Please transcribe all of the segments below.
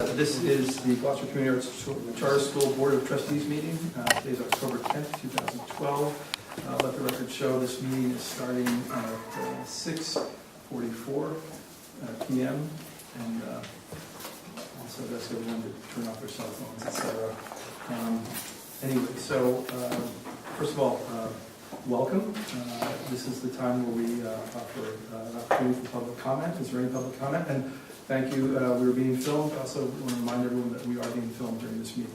This is the Gloucester Community Arts Charter School Board of Trustees meeting. Today is October 10th, 2012. Let the record show this meeting is starting at 6:44 p.m. And also ask everyone to turn off their cell phones, etc. Anyway, so first of all, welcome. This is the time where we offer an opportunity for public comment. Is there any public comment? And thank you. We are being filmed. Also want to remind everyone that we are being filmed during this meeting.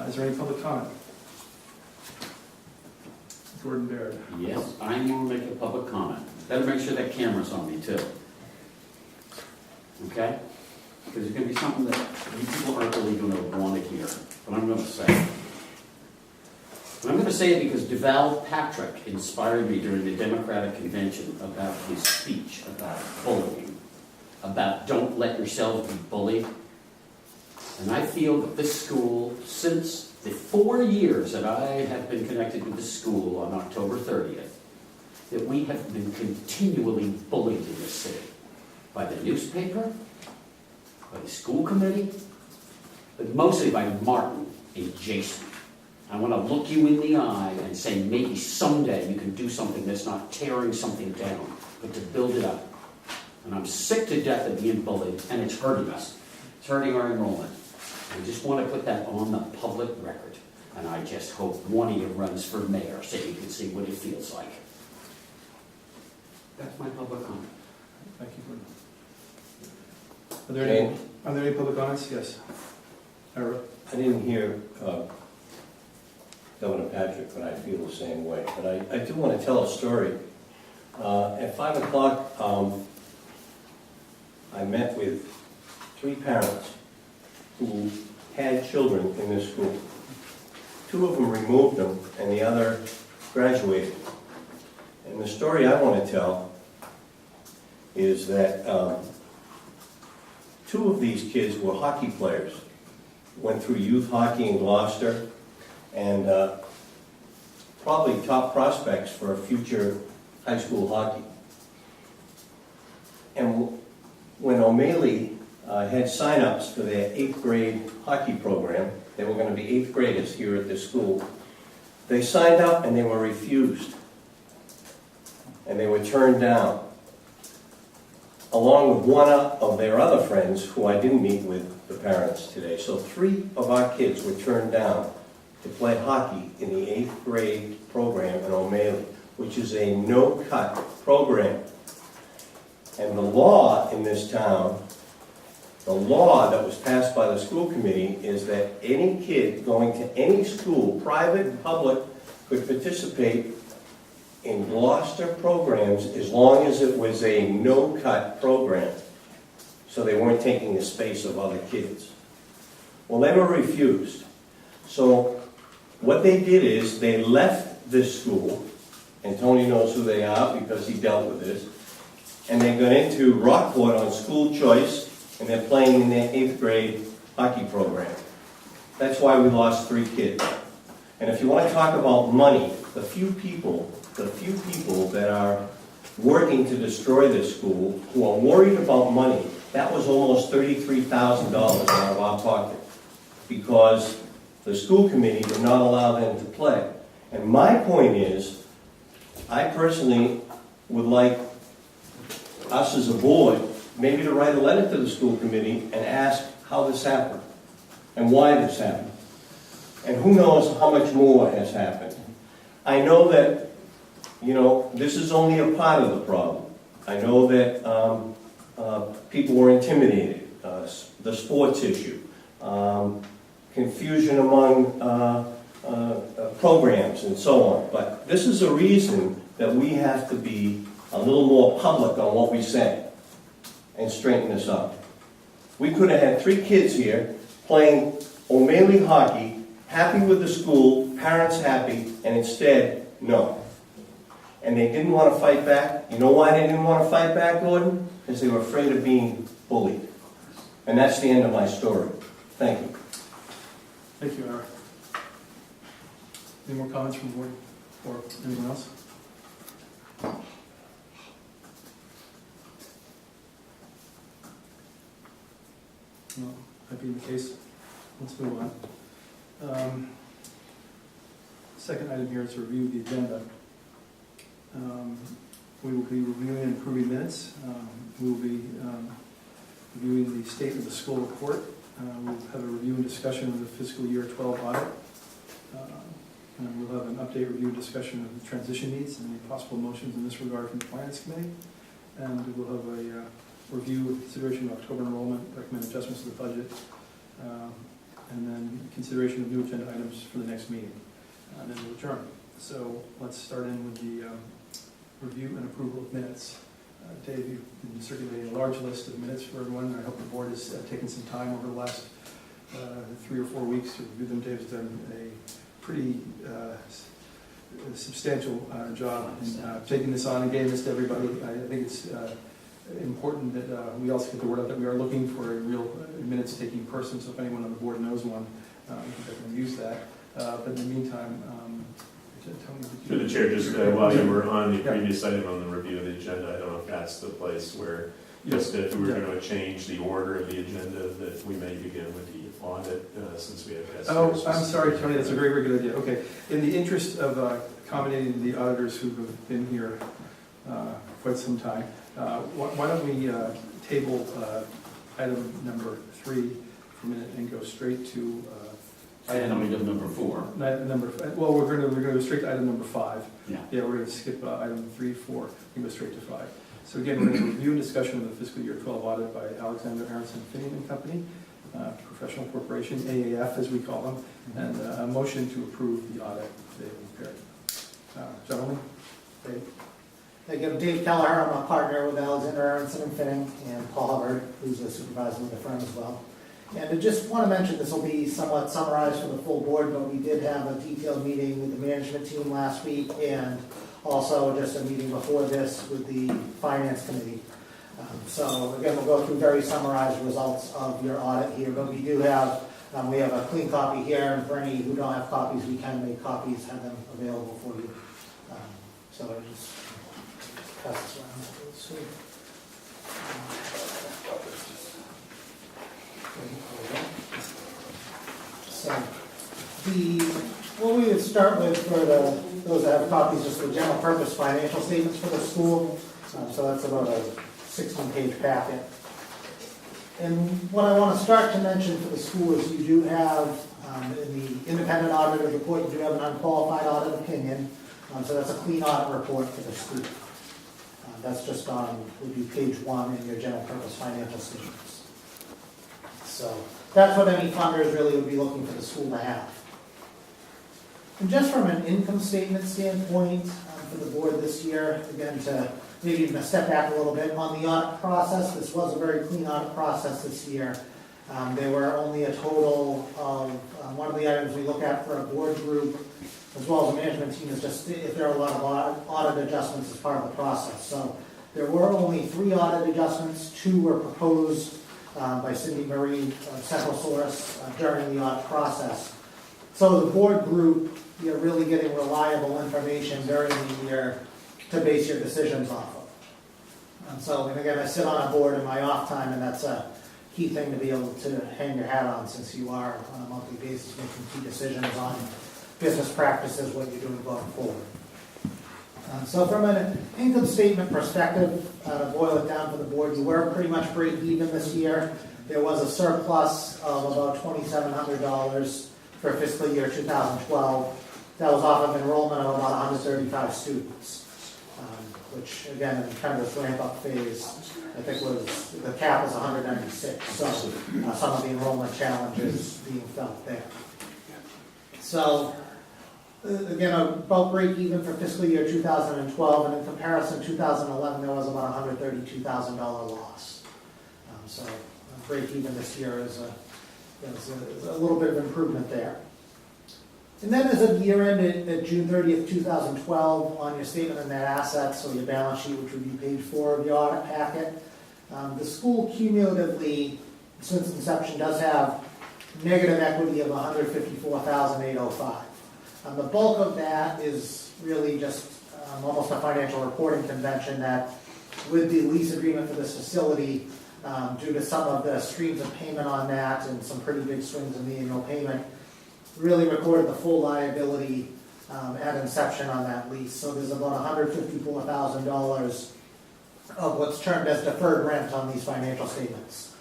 Is there any public comment? Gordon Baird. Yes, I want to make a public comment. Better make sure that camera's on me too. Okay? Because there's going to be something that you people aren't really going to want to hear. But I'm going to say it. And I'm going to say it because Deval Patrick inspired me during the Democratic Convention about his speech about bullying. About don't let yourselves be bullied. And I feel that this school, since the 4 years that I have been connected with this school on October 30th, that we have been continually bullied in this city. By the newspaper, by the school committee, but mostly by Martin and Jason. I want to look you in the eye and say maybe someday you can do something that's not tearing something down, but to build it up. And I'm sick to death of being bullied, and it's hurting us. It's hurting our enrollment. I just want to put that on the public record. And I just hope one of you runs for mayor so you can see what it feels like. That's my public comment. Thank you, Gordon. Are there any public comments? Yes. Ira. I didn't hear Governor Patrick, but I feel the same way. But I do want to tell a story. At 5 o'clock, I met with 3 parents who had children in this school. 2 of them removed them, and the other graduated. And the story I want to tell is that 2 of these kids were hockey players. Went through youth hockey in Gloucester, and probably top prospects for future high school hockey. And when O'Malley had sign-ups for their 8th grade hockey program, they were going to be 8th graders here at this school, they signed up and they were refused. And they were turned down, along with one of their other friends who I didn't meet with the parents today. So 3 of our kids were turned down to play hockey in the 8th grade program in O'Malley, which is a no-cut program. And the law in this town, the law that was passed by the school committee, is that any kid going to any school, private, public, could participate in Gloucester programs as long as it was a no-cut program. So they weren't taking the space of other kids. Well, they were refused. So what they did is they left this school, and Tony knows who they are because he dealt with this, and they got into Rockport on school choice, and they're playing in their 8th grade hockey program. That's why we lost 3 kids. And if you want to talk about money, the few people that are working to destroy this school, who are worried about money, that was almost $33,000 out of our pocket, because the school committee did not allow them to play. And my point is, I personally would like us as a board maybe to write a letter to the school committee and ask how this happened and why this happened. And who knows how much more has happened. I know that, this is only a part of the problem. I know that people were intimidated, the sports issue, confusion among programs and so on. But this is a reason that we have to be a little more public on what we say and straighten this up. We could have had 3 kids here playing O'Malley hockey, happy with the school, parents happy, and instead, no. And they didn't want to fight back. You know why they didn't want to fight back, Gordon? Because they were afraid of being bullied. And that's the end of my story. Thank you. Thank you, Ira. Any more comments from the board or anyone else? No. That being the case, let's move on. Second item here is to review the agenda. We will be reviewing and approving minutes. We will be reviewing the state of the school report. We'll have a review and discussion of the fiscal year 12 audit. And we'll have an update, review, and discussion of the transition needs and any possible motions in this regard from the Finance Committee. And we'll have a review with consideration of October enrollment, recommend adjustments to the budget, and then consideration of new agenda items for the next meeting. And then we'll adjourn. So let's start in with the review and approval of minutes. Dave, you've been circulating a large list of minutes for everyone. I hope the board has taken some time over the last 3 or 4 weeks to review them. Dave's done a pretty substantial job in taking this on and getting this to everybody. I think it's important that we also get the word out that we are looking for a real minutes-taking person, so if anyone on the board knows one, they can use that. But in the meantime, Tony, Through the chair, just while you were on the previous item on the review of the agenda, I don't know if that's the place where, just if we were going to change the order of the agenda, that we may begin with the audit, since we have guests. Oh, I'm sorry, Tony, that's a very, very good idea. Okay, in the interest of accommodating the auditors who have been here quite some time, why don't we table item number 3 for a minute and go straight to Item number 4. Well, we're going to go straight to item number 5. Yeah. Yeah, we're going to skip item 3, 4, and go straight to 5. So again, we're going to review and discussion of the fiscal year 12 audit by Alexander Aronson Finning and Company, Professional Corporation, AAF as we call them, and a motion to approve the audit they have prepared. Gentlemen, Dave. Again, Dave Kelleher, I'm a partner with Alexander Aronson and Finning, and Paul Hubbard, who's a supervisor with the firm as well. And I just want to mention, this will be somewhat summarized for the full board, but we did have a detailed meeting with the management team last week, and also just a meeting before this with the Finance Committee. So again, we'll go through very summarized results of your audit here, but we do have, we have a clean copy here, and for any who don't have copies, we can make copies, have them available for you. So I just pass this around. Let's see. So, what we would start with for those that have copies, just the general purpose financial statements for the school. So that's about a 16-page packet. And what I want to start to mention for the school is you do have, in the independent auditor report, you do have an unqualified audit opinion. So that's a clean audit report for the school. That's just on, would be page 1 in your general purpose financial statements. So that's what any funders really would be looking for the school to have. And just from an income statement standpoint for the board this year, again, to maybe even step back a little bit on the audit process, this was a very clean audit process this year. There were only a total of, one of the items we look at for a board group, as well as a management team, is just if there are a lot of audit adjustments as part of the process. So there were only 3 audit adjustments. 2 were proposed by Cindy Marie, Central Source, during the audit process. So the board group, you're really getting reliable information during the year to base your decisions off of. And so, and again, I sit on a board in my off time, and that's a key thing to be able to hang your hat on, since you are on a monthly basis making key decisions on business practices, what you're doing going forward. So from an income statement perspective, to boil it down for the board, you were pretty much break even this year. There was a surplus of about $2,700 for fiscal year 2012. That was off of enrollment of about 135 students, which again, in kind of this ramp-up phase, I think was, the cap was 196. So some of the enrollment challenges being felt there. So again, about break even for fiscal year 2012, and in comparison, 2011, there was about a $132,000 loss. So break even this year is a little bit of improvement there. And then as of year end at June 30th, 2012, on your statement of net assets, so your balance sheet, which would be page 4 of the audit packet, the school cumulatively, since inception, does have negative equity of $154,805. The bulk of that is really just almost a financial reporting convention that with the lease agreement for this facility, due to some of the streams of payment on that and some pretty big swings in the annual payment, really recorded the full liability at inception on that lease. So there's about $154,000 of what's termed as deferred rent on these financial statements.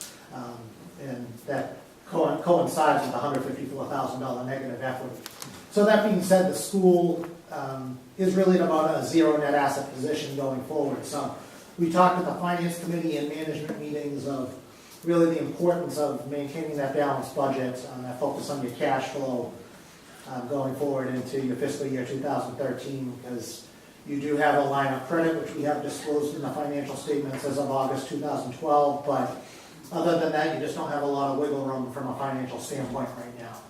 And that coincides with the $154,000 negative equity. So that being said, the school is really in about a zero net asset position going forward. So we talked at the finance committee and management meetings of really the importance of maintaining that balanced budget, that focus on your cash flow going forward into your fiscal year 2013, because you do have a line of credit, which we have disclosed in the financial statements as of August 2012, but other than that, you just don't have a lot of wiggle room from a financial standpoint right now.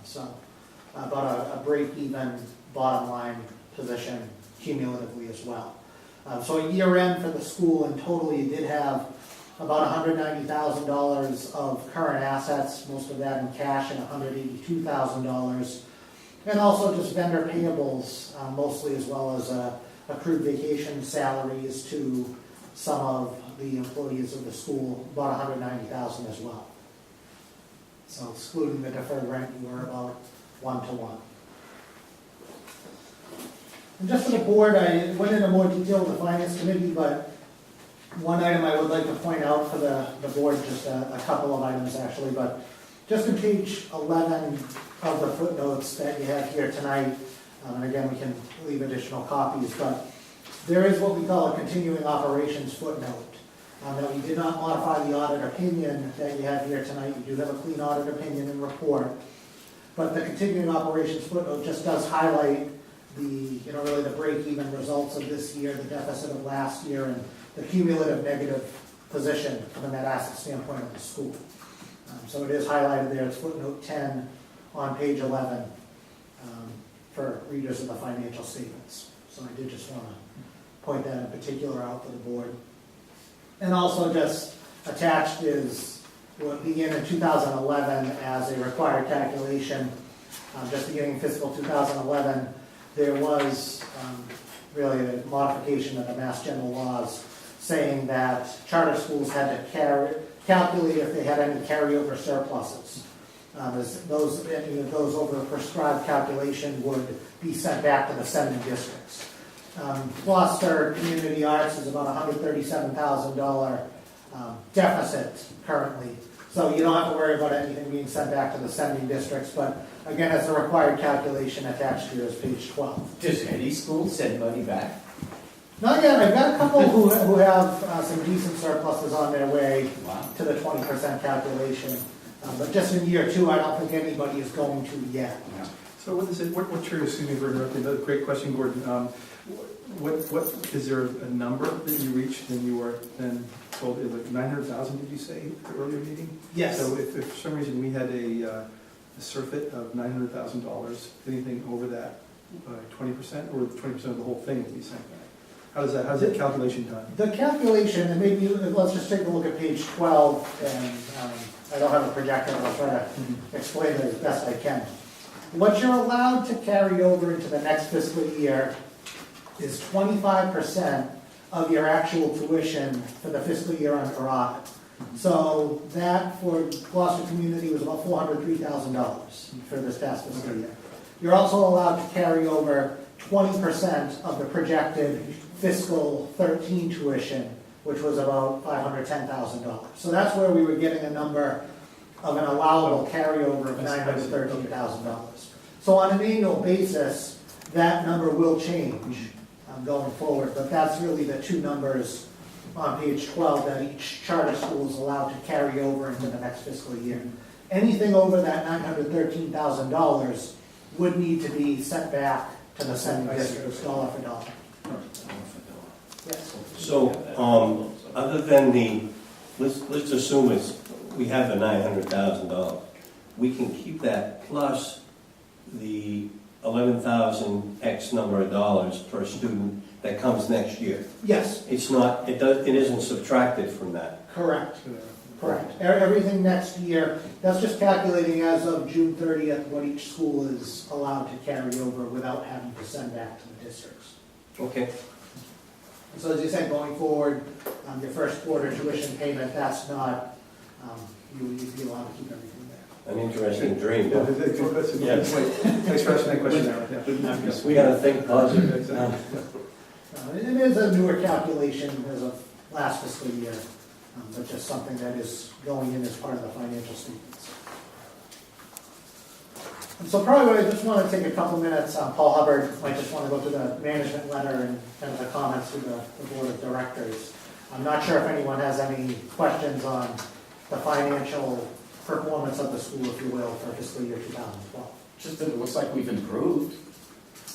So about a break-even bottom line position cumulatively as well. So a year end for the school in total, you did have about $190,000 of current assets, most of that in cash, and $182,000. And also just vendor payables, mostly, as well as accrued vacation salaries to some of the employees of the school, about $190,000 as well. So excluding the deferred rent, you were about 1-to-1. And just for the board, I went into more detail with the finance committee, but one item I would like to point out for the board, just a couple of items actually, but just in page 11 of the footnotes that you have here tonight, and again, we can leave additional copies, but there is what we call a continuing operations footnote. That we did not modify the audit opinion that you have here tonight. You do have a clean audit opinion and report, but the continuing operations footnote just does highlight the, really the break-even results of this year, the deficit of last year, and the cumulative negative position from a net asset standpoint of the school. So it is highlighted there. It's footnote 10 on page 11 for readers of the financial statements. So I did just want to point that in particular out to the board. And also just attached is what began in 2011 as a required calculation. Just beginning fiscal 2011, there was really a modification of the Mass General laws saying that charter schools had to calculate if they had any carryover surpluses. As those over a prescribed calculation would be sent back to the sending districts. Gloucester Community Arts is about $137,000 deficit currently. So you don't have to worry about anything being sent back to the sending districts, but again, it's a required calculation attached here is page 12. Does any school send money back? Not yet. I've got a couple who have some decent surpluses on their way Wow. to the 20% calculation. But just in year 2, I don't think anybody is going to yet. Yeah. So what is it, what triggers, excuse me for interrupting, another great question, Gordon. What is there a number that you reached and you were then told, it was like 900,000, did you say, at the earlier meeting? Yes. So if for some reason we had a surfeit of $900,000, anything over that, 20% or 20% of the whole thing would be sent back? How's that calculation done? The calculation, and maybe let's just take a look at page 12, and I don't have a projector, but I'll try to explain it as best I can. What you're allowed to carry over into the next fiscal year is 25% of your actual tuition for the fiscal year under audit. So that for Gloucester Community was about $403,000 for this past fiscal year. You're also allowed to carry over 20% of the projected fiscal 13 tuition, which was about $510,000. So that's where we were getting a number of an allowable carryover of $913,000. So on an annual basis, that number will change going forward, but that's really the two numbers on page 12 that each charter school is allowed to carry over into the next fiscal year. Anything over that $913,000 would need to be sent back to the sending districts, dollar for dollar. Yes. So, other than let's assume we have the $900,000. We can keep that plus the 11,000 X number of dollars per student that comes next year. Yes. It isn't subtracted from that. Correct. Correct. Everything next year, that's just calculating as of June 30th what each school is allowed to carry over without having to send back to the districts. Okay. So as you said, going forward, your first quarter tuition payment, that's not, you'd be allowed to keep everything there. An interesting dream, Yeah, though. that's a good Yes. point. Thanks for asking that question, Aaron. Yeah. Yes. We gotta think positive. Exactly. It is a newer calculation as of last fiscal year, but just something that is going in as part of the financial statements. And so probably what I just want to take a couple minutes, Paul Hubbard might just want to go through the management letter and kind of the comments to the board of directors. I'm not sure if anyone has any questions on the financial performance of the school, if you will, for fiscal year 2012. Just that it looks like we've improved.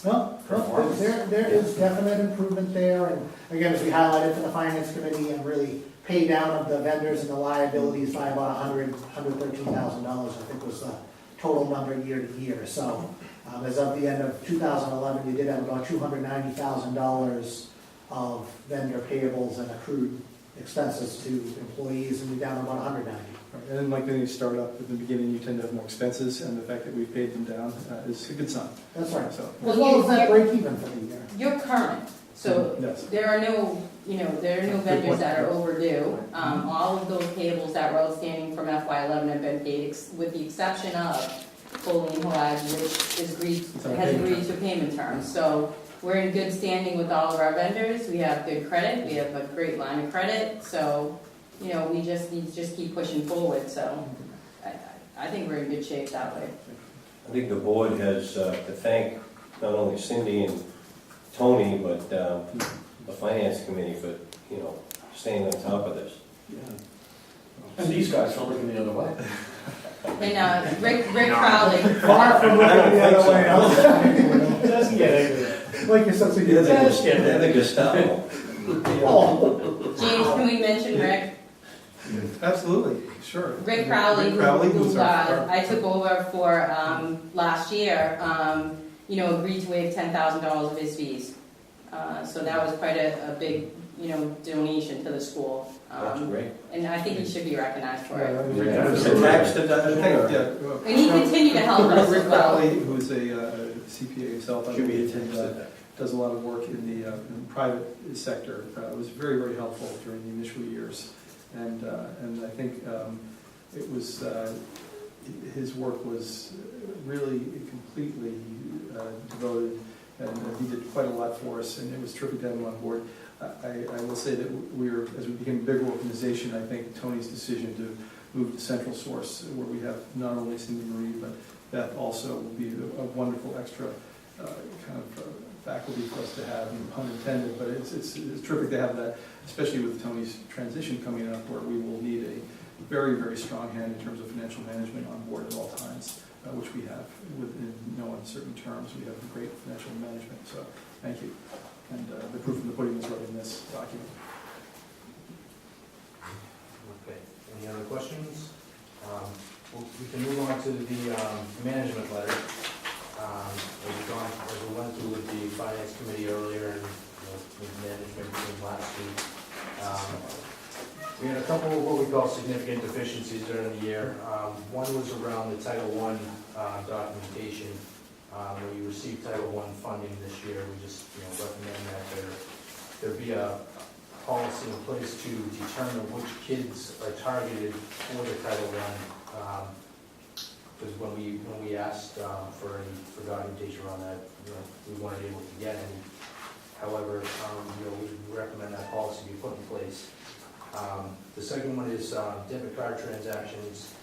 No, Performance. there is definite improvement there, and again, as we highlighted for the finance committee, and really pay down of the vendors and the liabilities by about $113,000, I think was the total number year to year. So, as of the end of 2011, you did have about $290,000 of vendor payables and accrued expenses to employees, and you're down about $190,000. Right. And like any startup, at the beginning, you tend to have more expenses, and the fact that we've paid them down is a good sign. That's right. So, As well as that break even for the year. You're current, so yes. there are no, there are no vendors that are overdue. All of those payables that were outstanding from FY11 have been paid, with the exception of Colleen Hawaii, which has agreed to payment terms. So we're in good standing with all of our vendors. We have good credit. We have a great line of credit. So, we just need to just keep pushing forward. So I think we're in good shape that way. I think the board has to thank not only Cindy and Tony, but the finance committee for, staying on top of this. And these guys are looking the other way. And Rick Crowley, Far from looking the other way. It doesn't get anything. Like you're such a They're good. the Gestapo. Oh, James, can we mention Rick? Absolutely, sure. Rick Crowley, who's our I took over for last year, agreed to waive $10,000 of his fees. So that was quite a big, donation to the school. That's great. And I think he should be recognized for it. Is it tax deduction or? And he continued to help us Rick as well. Crowley, who's a CPA himself, I Should be a believe, tax deduction. does a lot of work in the private sector. Was very, very helpful during the initial years. And I think it was, his work was really completely devoted, and he did quite a lot for us, and it was terrific to have him on board. I will say that as we became a bigger organization, I think Tony's decision to move to Central Source, where we have not only Cindy Marie, but Beth also will be a wonderful extra kind of faculty for us to have, pun intended, but it's terrific to have that, especially with Tony's transition coming up, where we will need a very, very strong hand in terms of financial management on board at all times, which we have within no uncertain terms. We have great financial management, so thank you. And the proof of the pudding is right in this document. Okay, any other questions? We can move on to the management letter. As we went through with the finance committee earlier and with management meeting last week, we had a couple of what we call significant deficiencies during the year. One was around the Title I documentation. When you receive Title I funding this year, we just recommend that there be a policy in place to determine which kids are targeted for the Title I. Because when we asked for documentation around that, we weren't able to get any. However, we recommend that policy be put in place. The second one is debit card transactions.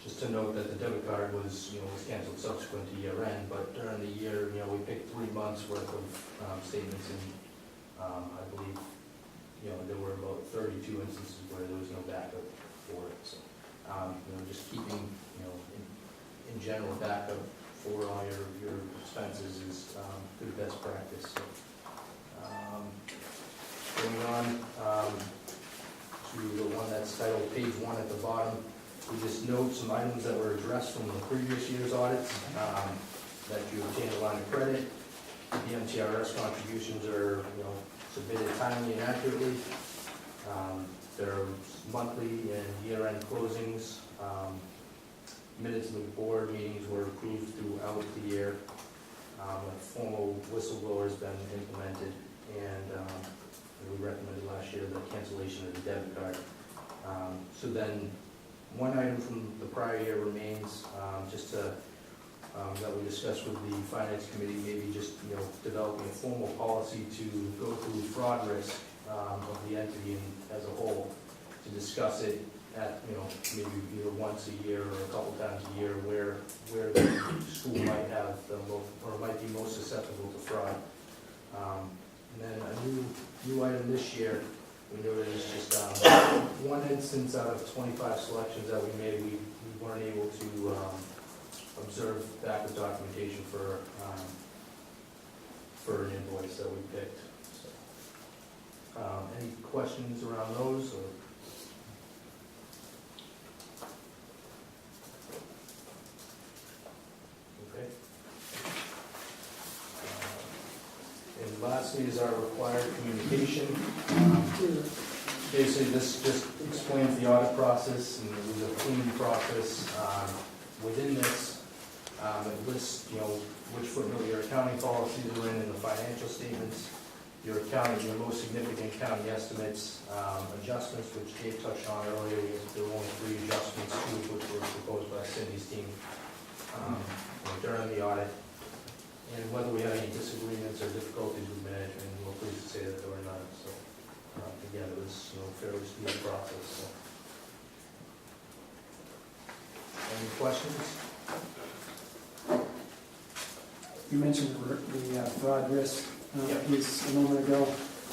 Just to note that the debit card was canceled subsequent to year end, but during the year, we picked 3 months worth of statements, and I believe, there were about 32 instances where there was no backup for it. So, just keeping, in general, backup for all your expenses is good best practice. So, going on to the one that's titled page 1 at the bottom. We just note some items that were addressed from the previous year's audits, that you obtained a line of credit. The MTRS contributions are, submitted timely and accurately. There are monthly and year-end closings. Minutes of the board meetings were approved throughout the year. A formal whistleblower has been implemented, and we recommended last year the cancellation of the debit card. So then, one item from the prior year remains, just to, that we discussed with the finance committee, maybe just, developing a formal policy to go through fraud risk of the entity as a whole, to discuss it at, maybe either once a year or a couple times a year, where the school might have the most, or might be most susceptible to fraud. And then a new item this year, we noted is just one instance out of 25 selections that we made, we weren't able to observe backup documentation for an invoice that we picked. So, any questions around those? Or? Okay. And lastly is our required communication. Basically, this just explains the audit process, and it was a clean process. Within this, it lists, which footnote your accounting policies are in the financial statements, your most significant county estimates, adjustments, which Dave touched on earlier. There were only 3 adjustments, 2 of which were proposed by Cindy's team during the audit, and whether we had any disagreements or difficulties with management, and we're pleased to say that there were none. So, again, it was a fairly smooth process. So. Any questions? You mentioned the fraud risk piece a moment ago,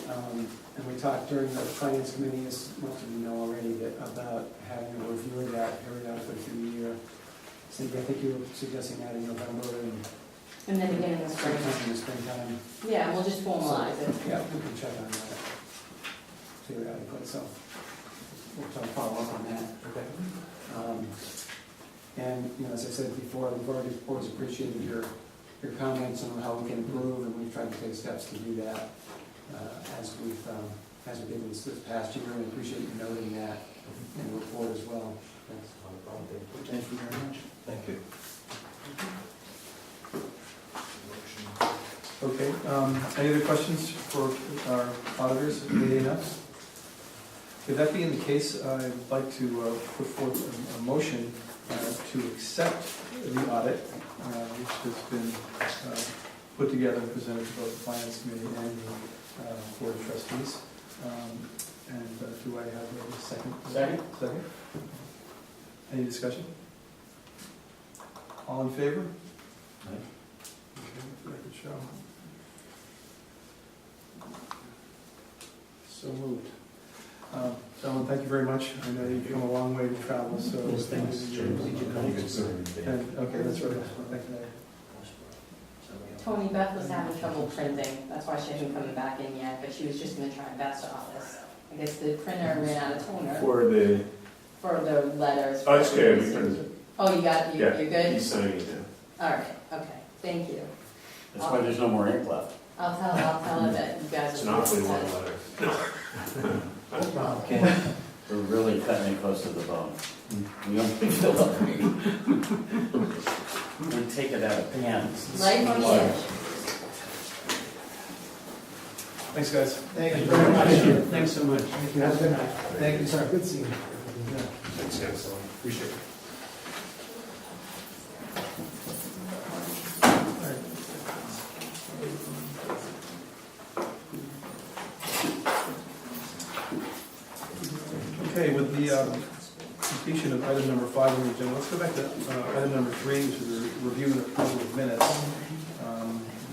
and we talked during the finance committee, as most of you know already, about having a review of that periodically through the year. So I think you were suggesting that in November And then again in the spring. sometime in the springtime. Yeah, we'll just formalize it. Yeah, we can check on that periodically, so we'll try to follow up on that. Okay. And, as I said before, we've always appreciated your comments on how we can improve, and we've tried to take steps to do that as we did this past year, and appreciate you noting that in the report as well. Thanks. Thank you very much. Thank you. Okay, any other questions for our auditors? Anything else? If that being the case, I'd like to put forth a motion to accept the audit, which has been put together and presented to both the Finance Committee and the Board of Trustees. And do I have a second? Second. Second. Any discussion? All in favor? Aye. Okay, record show. So moved. Gentlemen, thank you very much. I know you've come a long way to travel, so. Yes, thanks. And, okay, that's right. Thank you. Tony, Beth was having trouble printing, that's why she hasn't come back in yet, but she was just gonna try best office. I guess the printer ran out of toner For the, for the letters. oh, it's good, we printed it. Oh, you got, Yeah, you're good? He's signing it now. All right, okay, thank you. That's why there's no more ink left. I'll tell her that you guys. It's an awfully long letter. No problem. Okay. We're really cutting it close to the bone. We only fill up. We take it out of pans. Life on the edge. Thanks, guys. Thank you very much. Thanks so much. Thank you. Have a good night. Thank you, sir. Good seeing you. Thanks, guys. Appreciate it. Okay, with the completion of item number 5 on the agenda, let's go back to item number 3, which is a review and approval of minutes.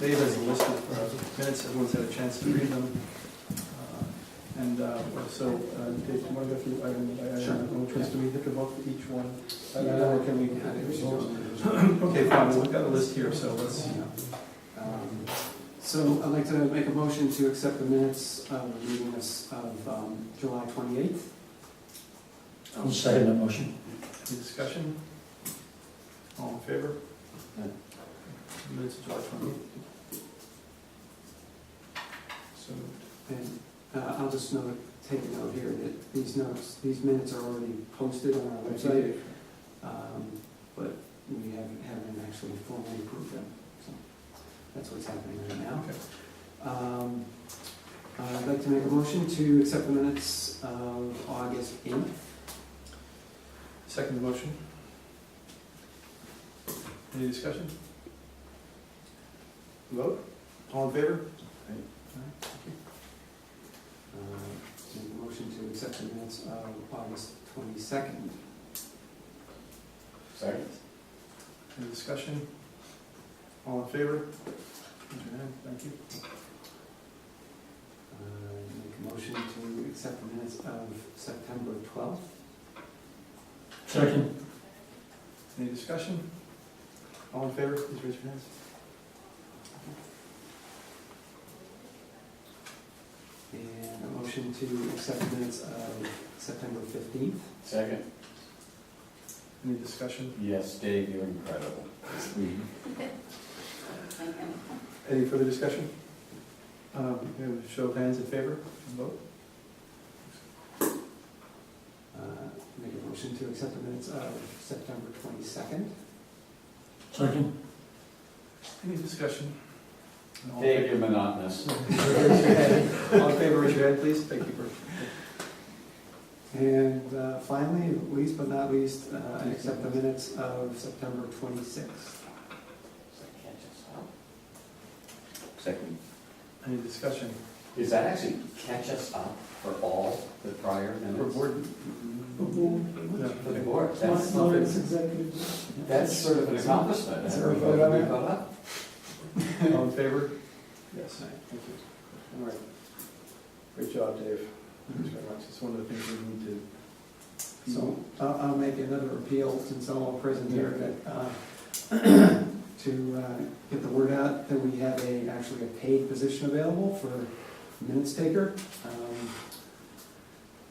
Dave has a list of minutes, everyone's had a chance to read them. So, Dave, do you want to go through item by item? Which ones do we hit the vote for each one? Or can we? Okay, fine, well, we've got a list here, so let's. So I'd like to make a motion to accept the minutes of the meeting of July 28th. I'll second the motion. Any discussion? All in favor? Aye. Minutes of July 28th. So moved. And I'll just take a note here that these minutes are already posted on our website, but we haven't actually formally approved them. So That's what's happening right now. Okay. I'd like to make a motion to accept the minutes of August 8th. Second motion. Any discussion? Vote? All in favor? Make a motion to accept the minutes of August 22nd. Second. Any discussion? All in favor? Raise your hand. Thank you. Make a motion to accept the minutes of September 12th. Second. Any discussion? All in favor, please raise your hands. And a motion to accept the minutes of September 15th. Second. Any discussion? Yes, Dave, you're incredible. Any further discussion? We have a show of hands in favor, vote. Make a motion to accept the minutes of September 22nd. Second. Any discussion? All in Dave, favor? you're monotonous. Raise your hand. All in favor, raise your hand, please. Thank you for. And finally, least but not least, I accept the minutes of September 26th. Second. Any discussion? Does that actually catch us up for all the prior For minutes? board? For the board? That's, executive. that's sort of an accomplishment. Is there a vote on that? All in favor? Yes. Thank you. All right. Great job, Dave. Thanks very much. It's one of the things we need to. So I'll make another appeal, since I'm all present here, that, to get the word out that we have actually a paid position available for minutes taker.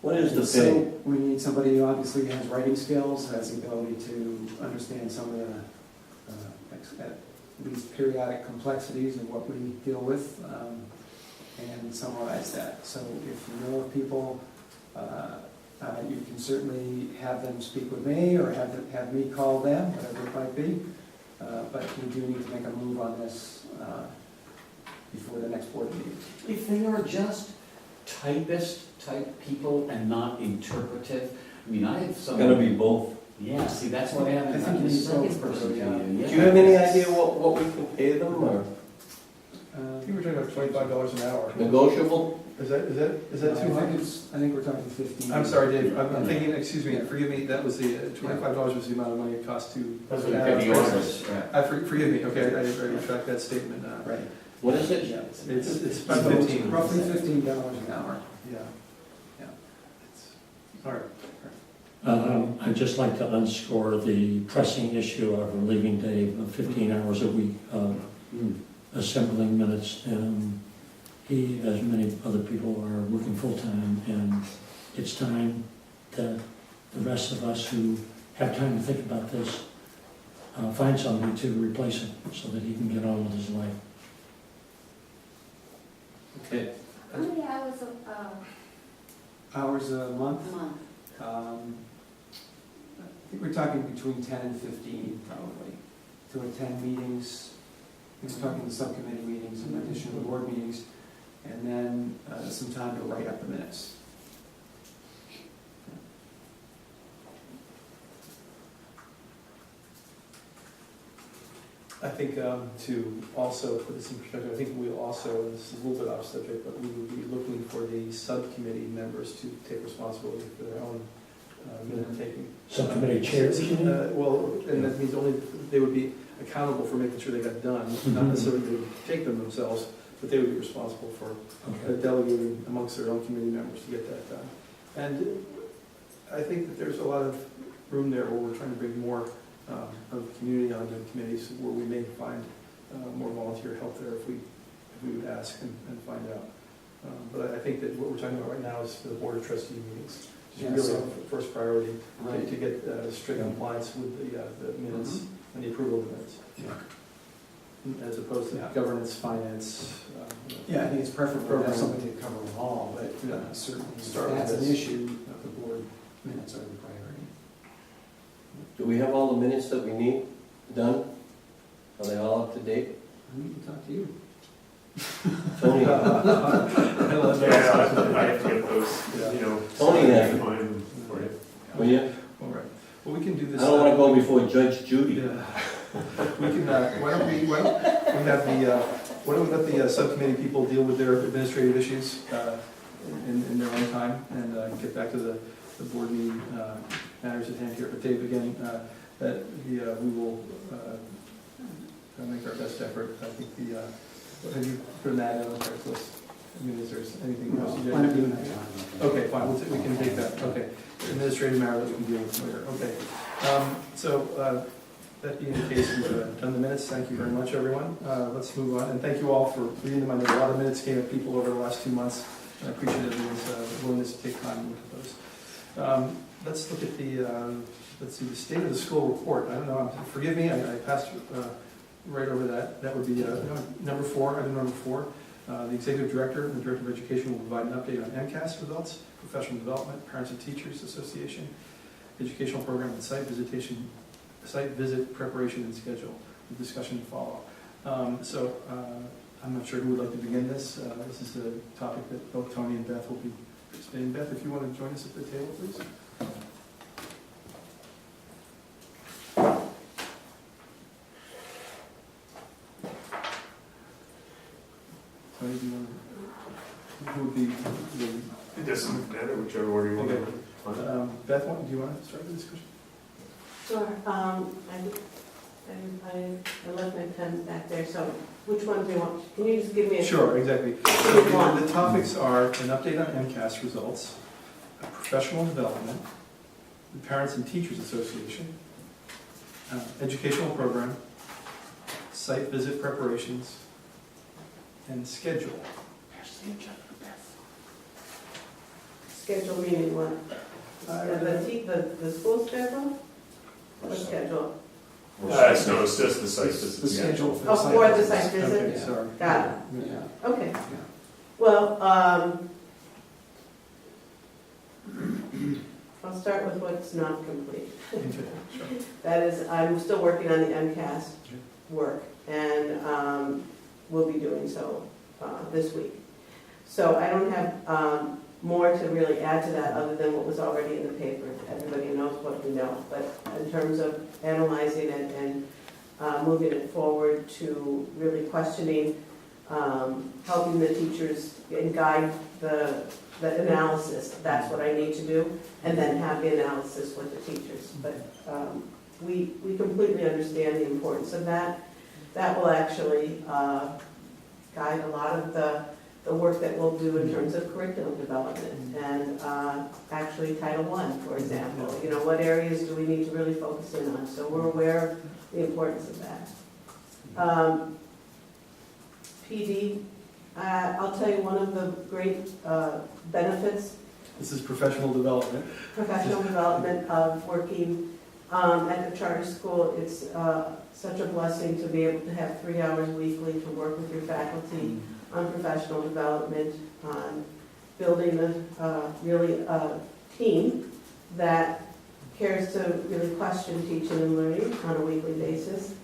What is the So pay? we need somebody who obviously has writing skills, has the ability to understand some of the, at least periodic complexities of what we deal with, and summarize that. So if you know of people, you can certainly have them speak with me, or have me call them, whatever it might be. But we do need to make a move on this before the next board meeting. If they are just typist type people and not interpretive, I mean, I have It's some. gonna be both. Yeah, see, that's why I I haven't think done you the need second both, person to yeah. you. Do you have any idea what we can pay them, or I think we're talking about $25 an hour. negotiable? Is that too high? I think we're talking 15. I'm sorry, Dave. I'm thinking, excuse me, forgive me, that was the, $25 was the amount of money it cost to. That's what the orders. Forgive me, okay, I retract that statement. Right. What is it? Yeah. It's about So 15. roughly $15 an hour. Yeah. Yeah. All right. I'd just like to underscore the pressing issue of relieving Dave of 15 hours a week assembling minutes. He, as many other people, are working full-time, and it's time that the rest of us who have time to think about this find somebody to replace him so that he can get on with his life. Okay. How many hours Hours a month? a month? I think we're talking between 10 and 15, probably, to attend meetings. We're talking the subcommittee meetings in addition to the board meetings, and then some time to write up the minutes. I think to also put this in perspective, I think we'll also, and this is a little bit off subject, but we will be looking for the subcommittee members to take responsibility for their own minute taking. Subcommittee chairs, you mean? Well, and that means only, they would be accountable for making sure they got done, not necessarily they would take them themselves, but they would be responsible for Okay. delegating amongst their own committee members to get that done. And I think that there's a lot of room there where we're trying to bring more of the community on the committees, where we may find more volunteer help there if we would ask and find out. But I think that what we're talking about right now is for the Board of Trustee meetings. Yeah, Just really so- the first priority Right. to get strict compliance with the minutes and the approval of the minutes. As opposed to governance, finance. Yeah, I think it's preferable to have Program. somebody to cover them all, but certainly if Start with that's an this. issue, the board minutes are the priority. Do we have all the minutes that we need done? Are they all up to date? We can talk to you. Tony, Yeah, I have to get those, you know. Tony, then. Find them for you. will you? All right. Well, we can do I this. don't want to go before Judge Judy. Yeah. We can, why don't we have why don't we let the subcommittee people deal with their administrative issues in their own time and get back to the board meeting matters at hand here. But Dave, again, that we will make our best effort. I think have you put an ad on the list? I mean, is there anything else you Why don't you did? and I talk about that? Okay, fine, we can take that, okay. Administrative matter that we can deal with later, okay. That being the case, we've done the minutes, thank you very much, everyone. Let's move on, and thank you all for reading them. I know a lot of minutes came of people over the last 2 months, and I appreciate everyone's willingness to take time to look at those. Let's look at the state of the school report. I don't know, forgive me, I passed right over that. That would be number 4, item number 4. The executive director and the director of education will provide an update on MCAS results, professional development, parents and teachers association, educational program and site visit preparation and schedule. The discussion to follow. I'm not sure who would like to begin this. This is the topic that both Tony and Beth will be participating. Beth, if you want to join us at the table, please. Tony, do you want to, who would be It doesn't matter whichever order you want. Okay. Beth, do you want to start the discussion? Sure, I left my pen back there, so which one do you want? Can you just give me a? Sure, exactly. So the topics are an update on MCAS results, professional development, the Parents and Teachers Association, educational program, site visit preparations, and schedule. Schedule meaning what? The school schedule? What schedule? No, it's just the site visit. The schedule for the Oh, site. for the site visits. visit? Okay, sorry. Got it. Yeah. Okay, Yeah. well, I'll start with what's not complete. Okay, sure. That is, I'm still working on the MCAS work, and will be doing so this week. So I don't have more to really add to that other than what was already in the paper. Everybody knows what we know, but in terms of analyzing it and moving it forward to really questioning, helping the teachers and guide the analysis, that's what I need to do, and then have the analysis with the teachers. But we completely understand the importance of that. That will actually guide a lot of the work that we'll do in terms of curriculum development and actually Title I, for example. You know, what areas do we need to really focus in on? So we're aware of the importance of that. PD, I'll tell you one of the great benefits, This is professional development. professional development of working at the charter school. It's such a blessing to be able to have 3 hours weekly to work with your faculty on professional development, on building really a team that cares to really question teaching and learning on a weekly basis,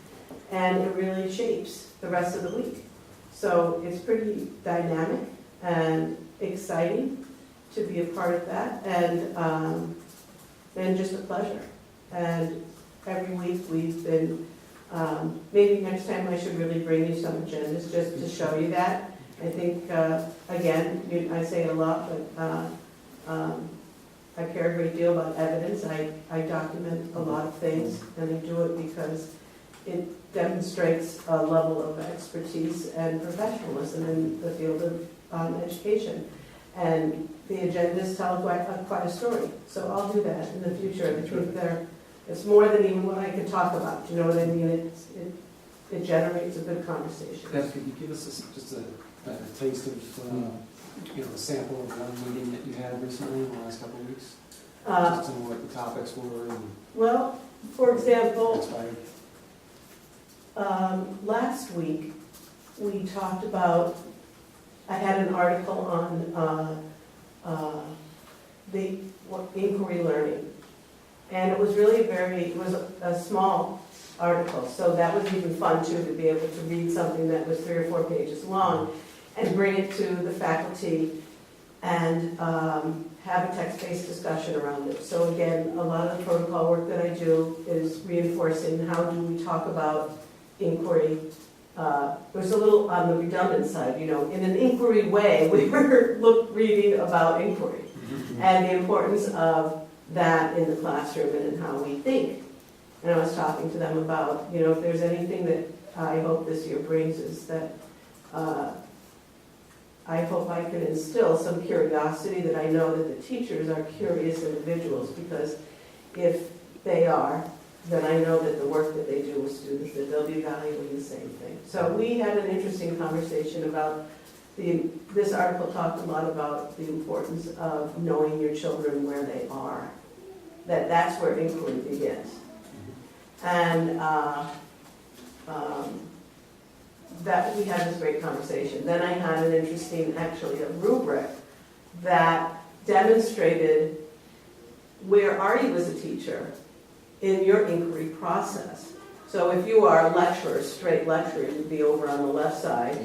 and it really shapes the rest of the week. So it's pretty dynamic and exciting to be a part of that, and just a pleasure. And every week we've been, maybe next time I should really bring you some agendas just to show you that. I think, again, I say it a lot, but I care a great deal about evidence. I document a lot of things, and I do it because it demonstrates a level of expertise and professionalism in the field of education. And the agendas tell quite a story. So I'll do that in the future. I think it's more than even what I could talk about. You know what I mean? It generates a good conversation. Beth, could you give us just a taste of, a sample of one meeting that you had recently in the last couple of weeks? Just to know what the topics were and Well, for example, inspired. last week, we talked about, I had an article on the inquiry learning. And it was really it was a small article. So that was even fun too, to be able to read something that was 3 or 4 pages long and bring it to the faculty and have a text-based discussion around it. So again, a lot of the protocol work that I do is reinforcing how do we talk about inquiry. It was a little on the redundant side, in an inquiry way, we were reading about inquiry and the importance of that in the classroom and in how we think. And I was talking to them about, if there's anything that I hope this year brings is that I hope I can instill some curiosity, that I know that the teachers are curious individuals, because if they are, then I know that the work that they do with students, that they'll be valuing the same thing. So we had an interesting conversation about this article talked a lot about the importance of knowing your children where they are, that's where inquiry begins. And that we had this great conversation. Then I had an interesting, actually, a rubric that demonstrated where are you as a teacher in your inquiry process. So if you are a lecturer, straight lecturer, you'd be over on the left side.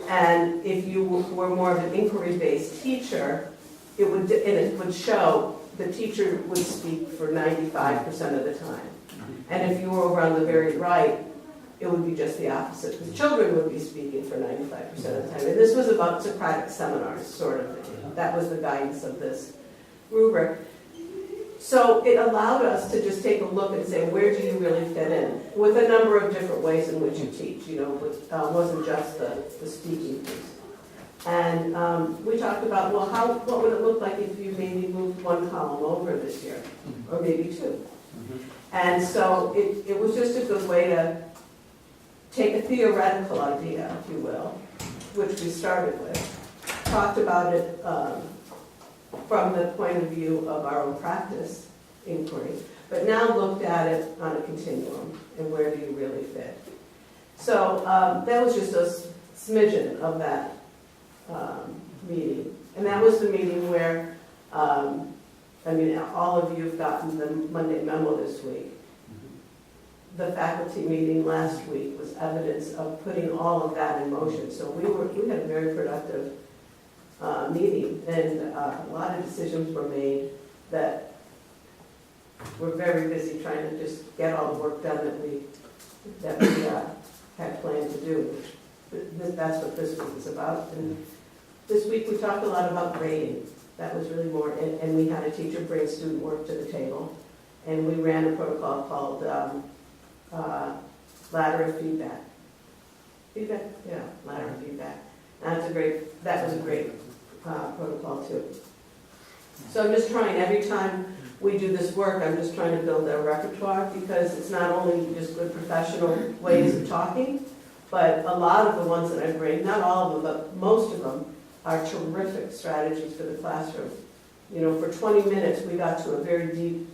And if you were more of an inquiry-based teacher, it would show the teacher would speak for 95% of the time. And if you were over on the very right, it would be just the opposite. The children would be speaking for 95% of the time. And this was about Socratic seminars, sort of thing. That was the guidance of this rubric. So it allowed us to just take a look and say, where do you really fit in? With a number of different ways in which you teach. It wasn't just the speaking piece. And we talked about, well, what would it look like if you maybe moved one column over this year, or maybe 2? And so it was just a good way to take a theoretical idea, if you will, which we started with, talked about it from the point of view of our own practice inquiry, but now looked at it on a continuum, and where do you really fit. So that was just a smidgen of that meeting. And that was the meeting where, all of you have gotten the Monday memo this week. The faculty meeting last week was evidence of putting all of that in motion. So we had a very productive meeting, and a lot of decisions were made that we're very busy trying to just get all the work done that we had planned to do. That's what this week is about. And this week we talked a lot about grading. That was really more, and we had a teacher bring student work to the table, and we ran a protocol called ladder of feedback. Feedback? Yeah, ladder of feedback. That was a great protocol too. So I'm just trying, every time we do this work, I'm just trying to build a repertoire, because it's not only just good professional ways of talking, but a lot of the ones that I bring, not all of them, but most of them, are terrific strategies for the classroom. For 20 minutes, we got to a very deep,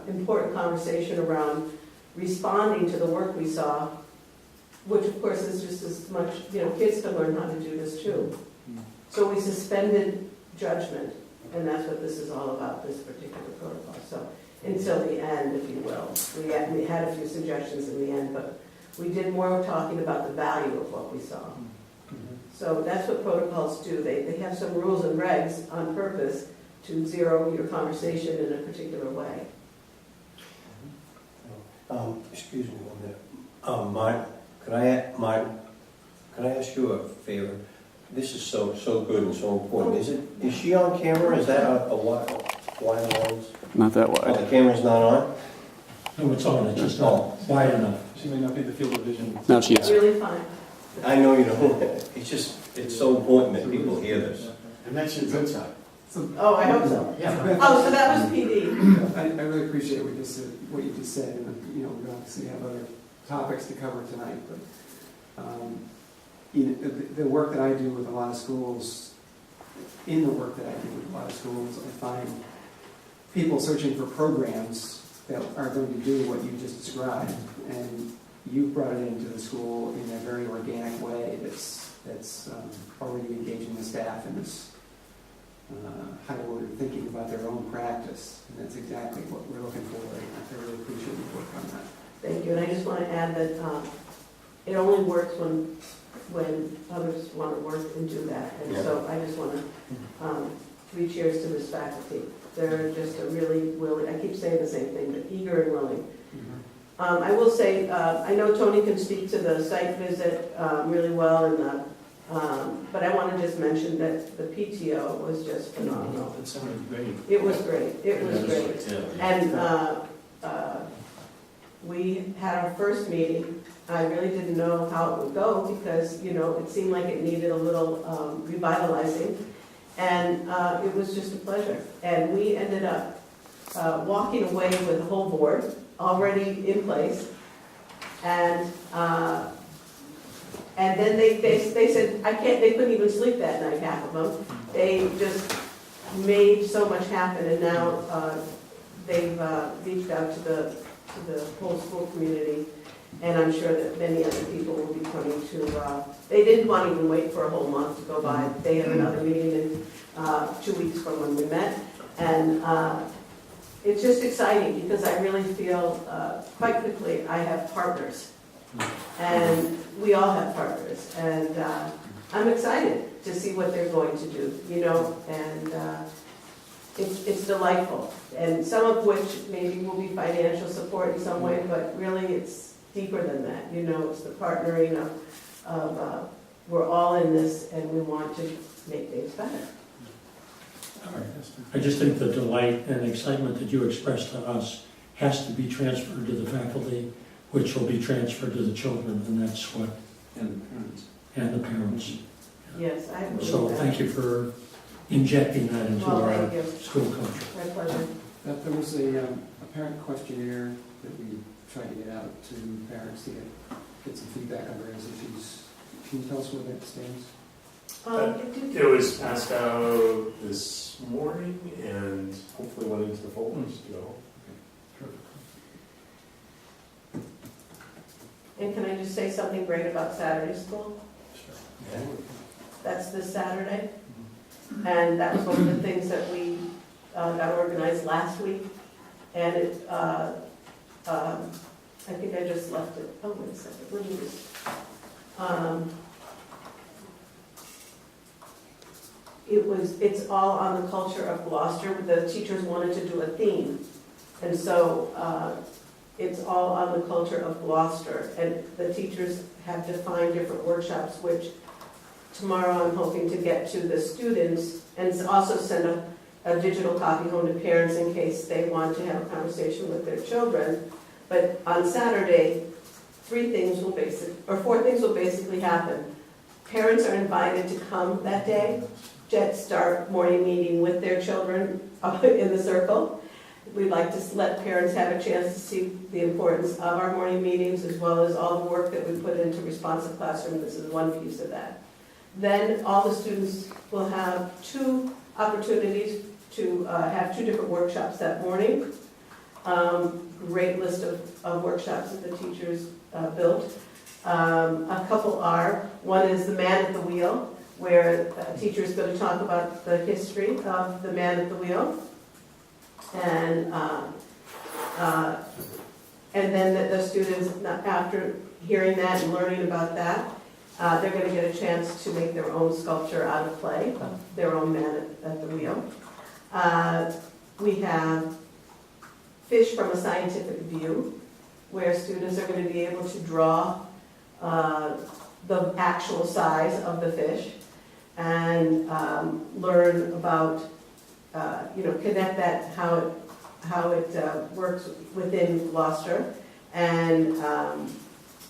important conversation around responding to the work we saw, which of course is just as much, kids can learn how to do this too. So we suspended judgment, and that's what this is all about, this particular protocol. So until the end, if you will. We had a few suggestions in the end, but we did more talking about the value of what we saw. So that's what protocols do. They have some rules and regs on purpose to zero your conversation in a particular way. Excuse me 1 minute. Mark, can I ask you a favor? This is so good and so important. Is she on camera? Is that a wide lens? Not that Oh, wide. the camera's not on? No, it's on, it's just not wide enough. She may not be the field of vision. No, she is. Really fine. I know you know. It's so important that people hear this. I mentioned good side. Oh, I hope so. Yeah. Oh, so that was PD. I really appreciate what you just said, and, we obviously have other topics to cover tonight, but, the work that I do with a lot of schools, in the work that I do with a lot of schools, I find people searching for programs that are going to do what you just described, and you brought it into the school in a very organic way that's already engaging the staff in this high-order thinking about their own practice, and that's exactly what we're looking for right now. I really appreciate your work on that. Thank you. you, and I just want to add that it only works when others want to work and do that. And so I just want to 3 cheers to this faculty. They're just a really willing, I keep saying the same thing, but eager and willing. I will say, I know Tony can speak to the site visit really well, and but I want to just mention that the PTO was just phenomenal. That sounded great. It was great, it was great. And we had our first meeting. I really didn't know how it would go because, you know, it seemed like it needed a little revitalizing. And it was just a pleasure. And we ended up walking away with the whole board already in place. And then they said, they couldn't even sleep that night, half of them. They just made so much happen, and now they've reached out to the whole school community, and I'm sure that many other people will be coming to, they didn't want to even wait for a whole month to go by. They have another meeting in 2 weeks from when we met, and it's just exciting because I really feel quite quickly I have partners. And we all have partners, and I'm excited to see what they're going to do, you know, and it's delightful. And some of which maybe will be financial support in some way, but really it's deeper than that, you know, it's the partnering of we're all in this and we want to make things better. I just think the delight and excitement that you expressed to us has to be transferred to the faculty, which will be transferred to the children, and that's what, And the parents. and the parents. Yes, I believe So that. thank you for injecting that into Well, our thank you. school culture. My pleasure. There was a parent questionnaire that we tried to get out to parents to get some feedback on various issues. Can you tell us where that stands? It was passed out this morning and hopefully went into the folders to go. And can I just say something great about Saturday school? That's this Saturday. And that was one of the things that we got organized last week. And it, I think I just left it, oh, wait a second, let me just, it's all on the culture of Gloucester. The teachers wanted to do a theme. And so it's all on the culture of Gloucester. And the teachers have defined different workshops, which tomorrow I'm hoping to get to the students and also send a digital copy home to parents in case they want to have a conversation with their children. But on Saturday, 4 things will basically happen. Parents are invited to come that day, start morning meeting with their children in the circle. We'd like to let parents have a chance to see the importance of our morning meetings as well as all the work that we put into responsive classroom. This is one piece of that. Then all the students will have 2 opportunities to have 2 different workshops that morning. Great list of workshops that the teachers built. A couple are, one is the man at the wheel, where a teacher is going to talk about the history of the man at the wheel. And then the students, after hearing that and learning about that, they're going to get a chance to make their own sculpture out of clay, their own man at the wheel. We have fish from a scientific view, where students are going to be able to draw the actual size of the fish and learn about, connect that, how it works within Gloucester and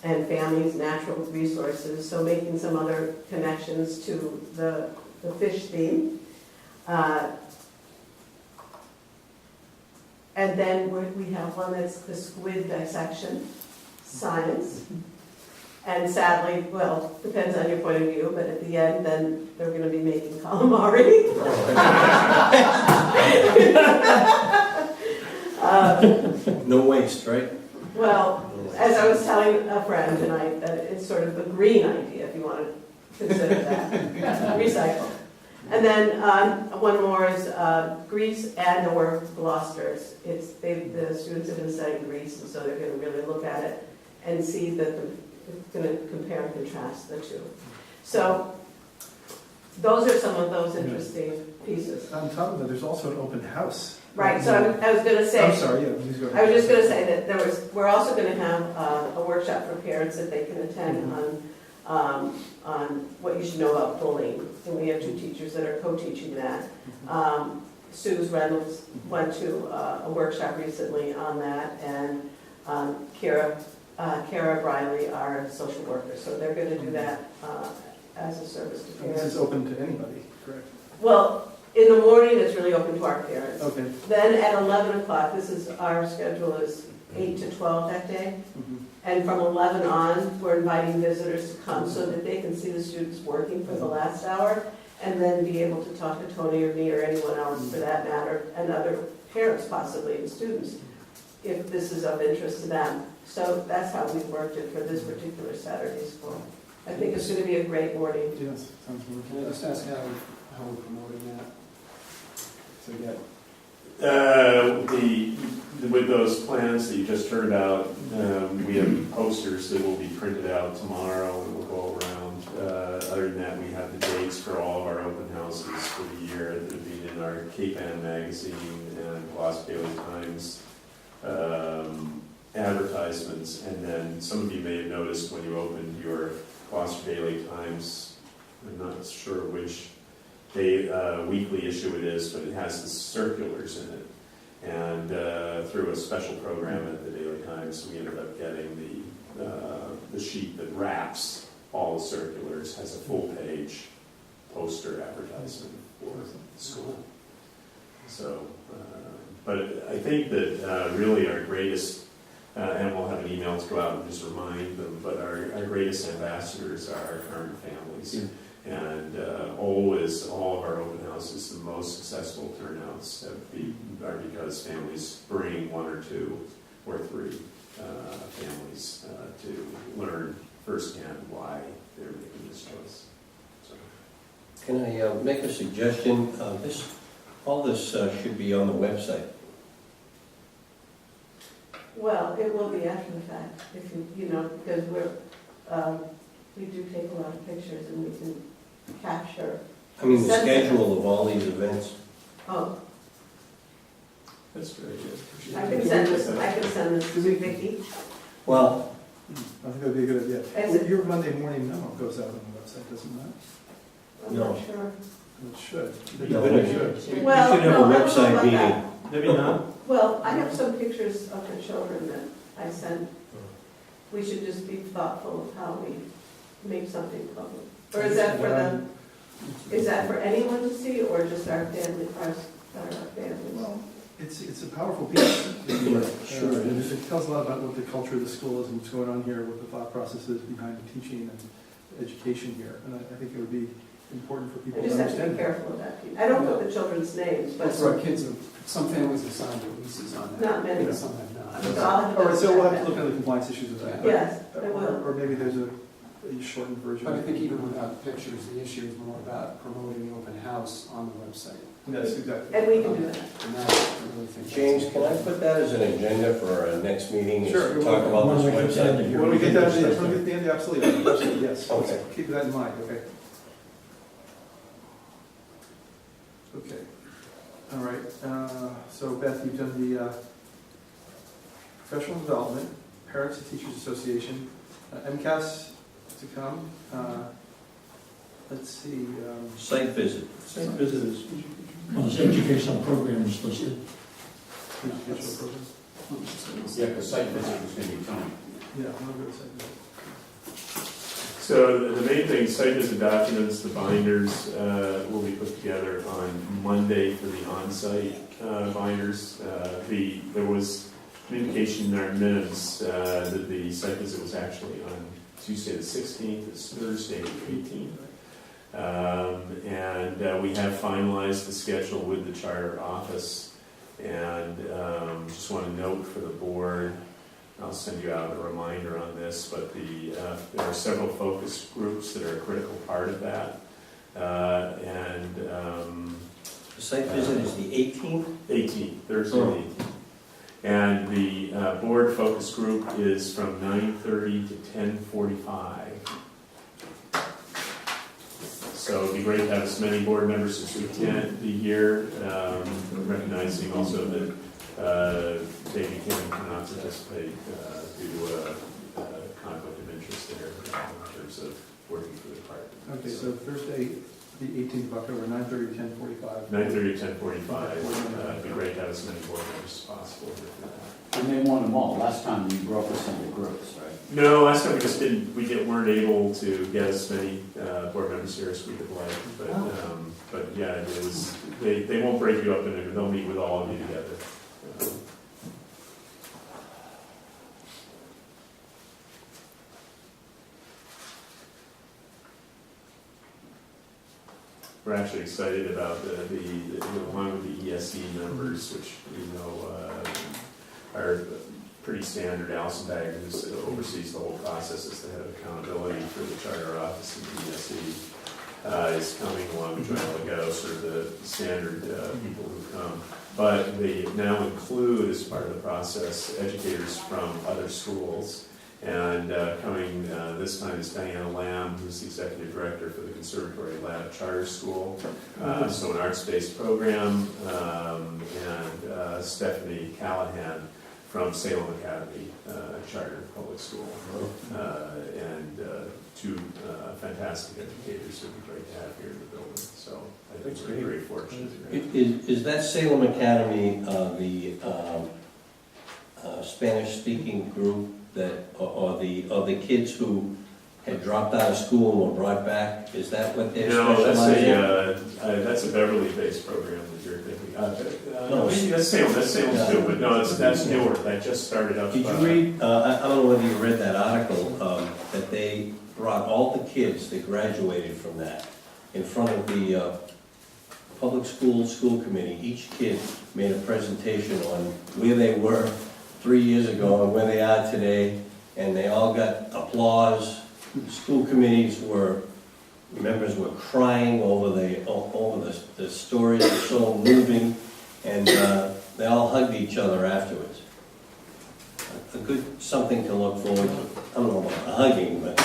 families, natural resources, so making some other connections to the fish theme. And then we have one that's the squid dissection, science. And sadly, well, depends on your point of view, but at the end, then they're going to be making calamari. No waste, right? Well, as I was telling a friend tonight, that it's sort of the green idea, if you want to consider that, recycle. And then one more is Greece and/or Gloucester's. The students have been studying Greece, and so they're going to really look at it and see that it's going to compare and contrast the two. So those are some of those interesting pieces. On top of that, there's also an open house. Right, so I was going to say. I'm sorry, yeah, please go ahead. I was just going to say that we're also going to have a workshop for parents that they can attend on what you should know about bullying. And we have 2 teachers that are co-teaching that. Suze Reynolds went to a workshop recently on that, and Kara Briley, our social worker. So they're going to do that as a service to And this is parents. open to anybody, correct? Well, in the morning, it's really open to our parents. Okay. Then at 11 o'clock, our schedule is 8 to 12 that day. And from 11 on, we're inviting visitors to come so that they can see the students working for the last hour, and then be able to talk to Tony or me or anyone else for that matter, and other parents possibly and students, if this is of interest to them. So that's how we've worked it for this particular Saturday school. I think it's going to be a great morning. Yes, sounds Can I wonderful. just ask how we're promoting that? To get, With those plans that you just heard out, we have posters that will be printed out tomorrow and will go around. Other than that, we have the dates for all of our open houses for the year that will be in our Cape Ann magazine and Gloucester Daily Times advertisements. And then some of you may have noticed when you opened your Gloucester Daily Times, I'm not sure which weekly issue it is, but it has the circulars in it. And through a special program at the Daily Times, we ended up getting the sheet that wraps all the circulars, has a full-page poster advertisement for the school. So, but I think that really our greatest, and we'll have an email to go out and just remind them, but our greatest ambassadors are our current families. And always, all of our open houses, the most successful turnouts are because families bring 1 or 2 or 3 families to learn firsthand why they're making this choice. So. Can I make a suggestion? All this should be on the website. Well, it will be after the fact, if because we do take a lot of pictures and we can capture. I mean, the schedule of all these events. Oh, That's very good. I can send this to Vicki. Well, I think that'd be a good idea. Is it- Your Monday morning memo goes out on the website, doesn't it? I'm No. not sure. It should. No, It it should. Well, we should have no, a I don't know website about meeting. that. Maybe not. Well, I have some pictures of the children that I sent. We should just be thoughtful of how we make something public. Or is that for anyone to see, or just our family, our families? Well, it's a powerful piece. Sure it is. It tells a lot about what the culture of the school is and what's going on here, what the thought process is behind the teaching and education here. And I think it would be important for people I to just have to be understand that. careful of that. I don't put the children's names, but that's why kids, some families have signed releases on that. not many. Some have not. So I'll have to All right, so we'll have to check look at the compliance issues of that. that. Yes, I will. Or maybe there's a shortened version. But I think even without pictures, the issue is more about promoting the open house on the website. Yes, exactly. And we can do that. And that, I really think. James, can I put that as an agenda for our next meeting? is Sure, to you're Talk welcome. about When this we get down to website? here, When we get down to discuss the end, absolutely, yes. Okay. Keep that in mind, okay? Okay. All right, so Beth, you've done the professional development, Parents and Teachers Association, MCAS to come. Let's see. Site visit. Site visitors. Well, this educational program is listed. Educational program. Yeah, because site visit was going to be Tony. Yeah, I'll go to site visit. So the main thing, site visit documents, the binders will be put together on Monday for the on-site binders. There was communication in our minutes that the site visit was actually on Tuesday the 16th, it's Thursday the 18th. And we have finalized the schedule with the charter office. And just want to note for the board, I'll send you out a reminder on this, but there are several focus groups that are a critical part of that. The site visit is the 18th? 18th, Thursday the 18th. And the board focus group is from 9:30 to 10:45. So it'd be great to have as many board members as we can be here, recognizing also that David Kim cannot participate due to a conflict of interest there in terms of working for the department. Okay, so Thursday, the 18th of October, 9:30 to 10:45. 9:30 to 10:45. It'd be great to have as many board members as possible here for that. And they want them all. Last time you broke us into groups, right? No, last time we just weren't able to get as many board members here as we would like, but yeah, it is, they won't break you up in it, they'll meet with all of you together. We're actually excited about along with the ESE members, which are pretty standard. Allison Bagger, who oversees the whole process as the head of accountability for the charter office in the ESE, is coming along with Joanna Legato, sort of the standard people who come. But they now include, as part of the process, educators from other schools. And coming this time is Diana Lamb, who's the executive director for the Conservatory Lab Charter School, so an arts-based program, and Stephanie Callahan from Salem Academy Charter Public School, and two fantastic educators who would be great to have here in the building. So I think we're very fortunate. Is that Salem Academy the Spanish-speaking group or the kids who had dropped out of school and were brought back? Is that what they're specializing in? That's a Beverly-based program that you're thinking of. No, Maybe that's Salem too, but no, that's newer. That just started up. Did you read, I don't know whether you read that article, that they brought all the kids that graduated from that in front of the public school committee. Each kid made a presentation on where they were 3 years ago and where they are today, and they all got applause. School committees members were crying over the stories, were so moving, and they all hugged each other afterwards. A good something to look forward to. I don't know about hugging, but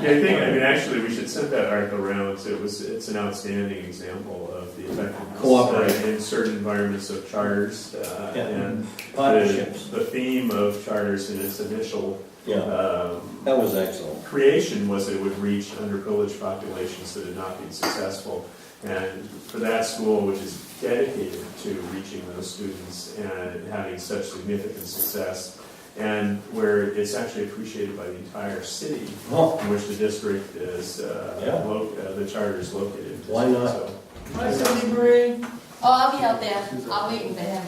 Actually, we should send that article around. It's an outstanding example of the effectiveness cooperation in certain environments of charters, and partnerships. The theme of charters in its initial that was excellent. creation was that it would reach underprivileged populations that had not been successful. And for that school, which is dedicated to reaching those students and having such significant success, and where it's actually appreciated by the entire city in which the district is, the charter is located. Why not? So, Hi, Cindy Marie. Oh, I'll be out there. I'll wait in there.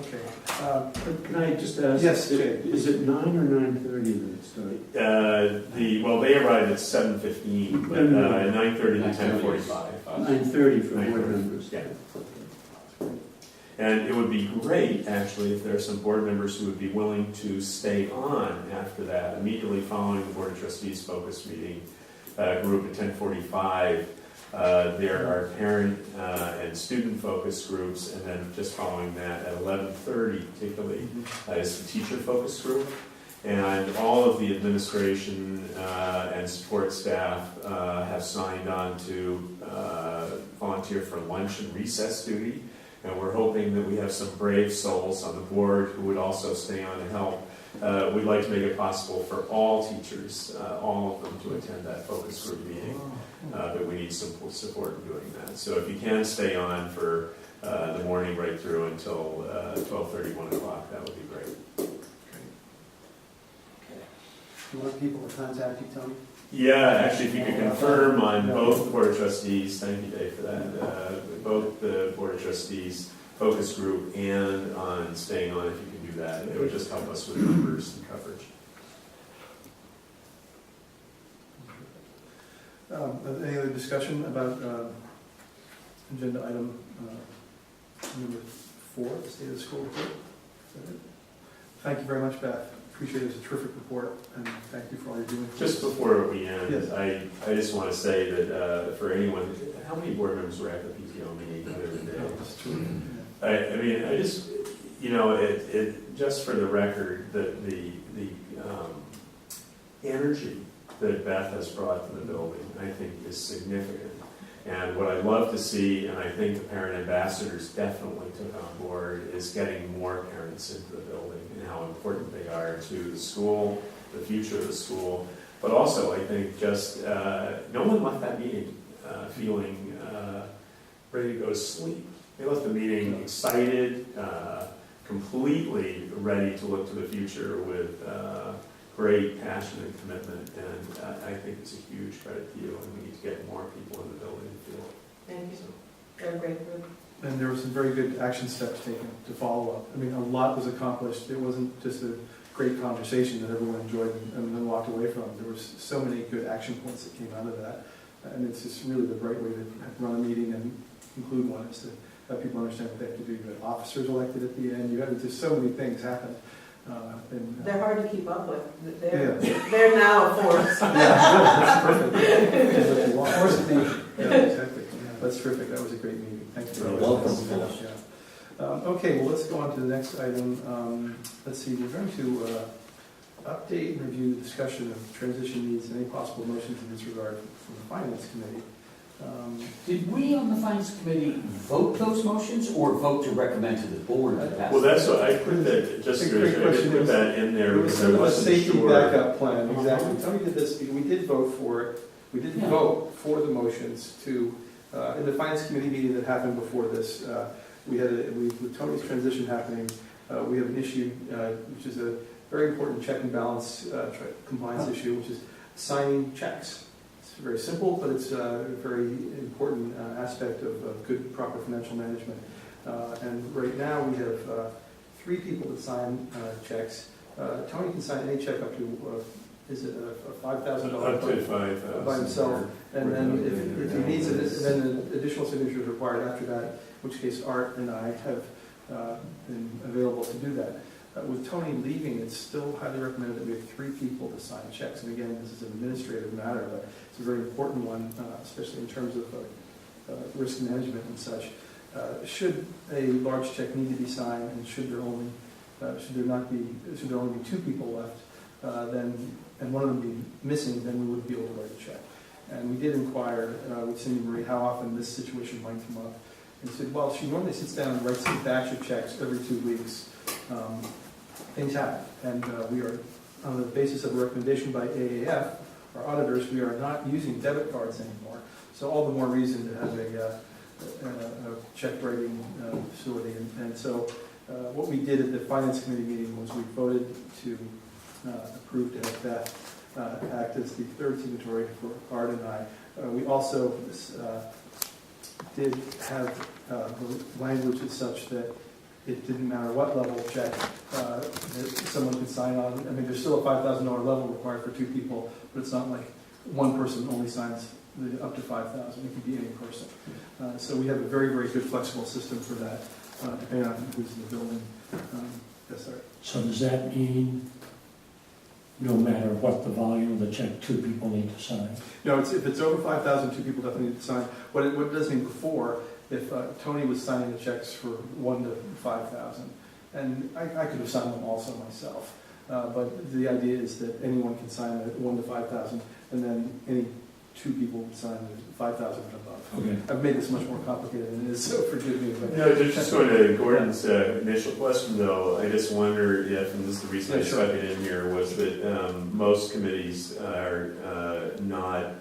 Okay. Can I just ask? Yes, Jay. Is it 9 or 9:30 that it starts? they arrived at 7:15, but 9:30 to 10:45. 9:30 for board 9:30. members. Yeah. And it would be great, actually, if there are some board members who would be willing to stay on after that, immediately following the Board of Trustees focus meeting group at 10:45. There are parent and student focus groups, and then just following that at 11:30 particularly is the teacher focus group. And all of the administration and support staff have signed on to volunteer for lunch and recess duty. And we're hoping that we have some brave souls on the board who would also stay on to help. We'd like to make it possible for all teachers, all of them, to attend that focus group meeting. But we need some support in doing that. So if you can stay on for the morning right through until 12:30, 1 o'clock, that would be great. You want people to contact you, Tony? Yeah, actually, if you could confirm on both the Board of Trustees, thank you, Dave, for that, both the Board of Trustees focus group and on staying on, if you can do that, it would just help us with numbers and coverage. Any other discussion about agenda item number 4, the state of the school report? Is that it? Thank you very much, Beth, appreciate it. It's a terrific report, and thank you for all you're doing. Just before we end, Yes. I just want to say that for anyone, how many board members were at the PTO meeting the other day? That's true. I mean, I just, just for the record, that the energy that Beth has brought to the building, I think, is significant. And what I'd love to see, and I think the parent ambassadors definitely took on board, is getting more parents into the building and how important they are to the school, the future of the school. But also, I think just no one left that meeting feeling ready to go to sleep. They left the meeting excited, completely ready to look to the future with great passion and commitment, and I think it's a huge credit to you, and we need to get more people in the building to feel it. Thank you. They're a great group. And there were some very good action steps taken to follow up. I mean, a lot was accomplished. It wasn't just a great conversation that everyone enjoyed and then walked away from. There was so many good action points that came out of that. And it's just really the right way to run a meeting and conclude one, is to have people understand what they have to do. You had officers elected at the end. You had just so many things happen. They're hard to keep up with. Yeah. They're now a force. Yeah, that's perfect. Force of nature. Yeah, exactly. That's terrific. That was a great meeting. Thank you. You're welcome. Yeah. Okay, well, let's go on to the next item. Let's see, we're going to update and review the discussion of transition needs and any possible motions in this regard from the Finance Committee. Did we on the Finance Committee vote those motions or vote to recommend to the board to pass? Well, that's what I put that, just That's a great I question. did put that in there There was because I some of a wasn't safety sure. backup plan, exactly. Tony did this, we did vote for it. We didn't Yeah. vote for the motions to, in the Finance Committee meeting that happened before this, with Tony's transition happening, we have an issue, which is a very important check and balance compliance issue, which is signing checks. It's very simple, but it's a very important aspect of good, proper financial management. And right now, we have 3 people that sign checks. Tony can sign any check up to, is it a $5,000? Up to 5,000. By himself. And then if he needs it, then an additional signature is required after that, in which case Art and I have been available to do that. With Tony leaving, it's still highly recommended that we have 3 people to sign checks. And again, this is an administrative matter, but it's a very important one, especially in terms of risk management and such. Should a large check need to be signed, and should there only be 2 people left, and one of them be missing, then we wouldn't be able to write a check. And we did inquire with Cindy Marie how often this situation might come up. And said, well, she normally sits down and writes a batch of checks every 2 weeks. Things happen, and we are, on the basis of a recommendation by AAF, our auditors, we are not using debit cards anymore. So all the more reason to have a check writing facility. And so what we did at the Finance Committee meeting was we voted to approve to have Beth act as the 3rd signatory for Art and I. We also did have the language as such that it didn't matter what level of check that someone could sign on. I mean, there's still a $5,000 level required for 2 people, but it's not like one person only signs up to $5,000. It could be any person. So we have a very, very good flexible system for that, depending on who's in the building. Yes, sir. So does that mean no matter what the volume of the check, 2 people need to sign? No, if it's over 5,000, 2 people definitely need to sign. What it does mean before, if Tony was signing the checks for 1 to 5,000, and I could have signed them also myself, but the idea is that anyone can sign at 1 to 5,000, and then any 2 people would sign at 5,000 and above. Okay. I've made this much more complicated than it is, so forgive me. But No, just going to Gordon's initial question, though, I just wonder if, and this is the reason I stuck it in here, was that most committees are not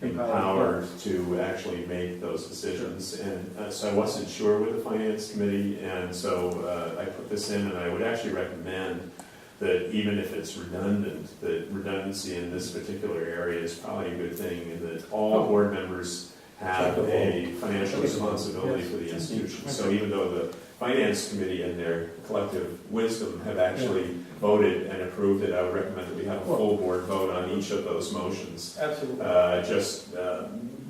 empowered to actually make those decisions. And so I wasn't sure with the Finance Committee, and so I put this in, and I would actually recommend that even if it's redundant, that redundancy in this particular area is probably a good thing, and that all board members have a financial responsibility for the institution. So even though finance committee in their collective wisdom have actually voted and approved it. I would recommend that we have a full board vote on each of those motions. Absolutely.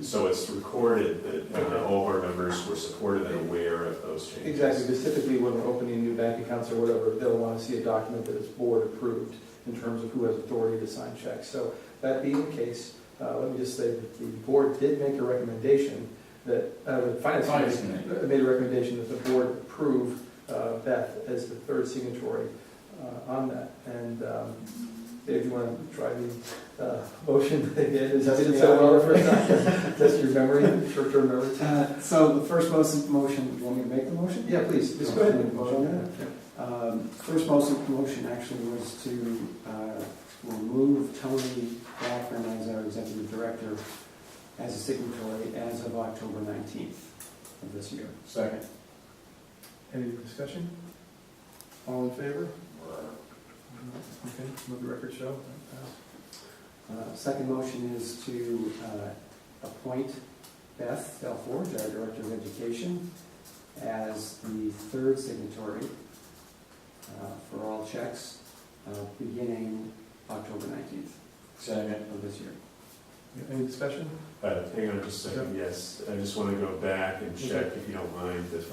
So it's recorded that all of our members were supportive and aware of those changes. Exactly, because typically when we're opening new bank accounts or whatever, they'll want to see a document that is board approved in terms of who has authority to sign checks. So that being the case, let me just say that the board did make a recommendation that, the finance committee made a recommendation that the board approve Beth as the third signatory on that. And Dave, you want to try the motion again? Is that it so well the first time? Test your memory, short-term memory? So the first motion, you want me to make the motion? Yeah, please, just go ahead and vote on that. First motion actually was to remove Tony Baffin as our executive director as a signatory as of October 19th of this year. Second. Any discussion? All in favor? Okay, let the record show. Second motion is to appoint Beth Delforge, our Director of Education, as the third signatory for all checks beginning October 19th Second. of this year. Any discussion? Hang on just a second, yes. I just want to go back and check, if you don't mind, the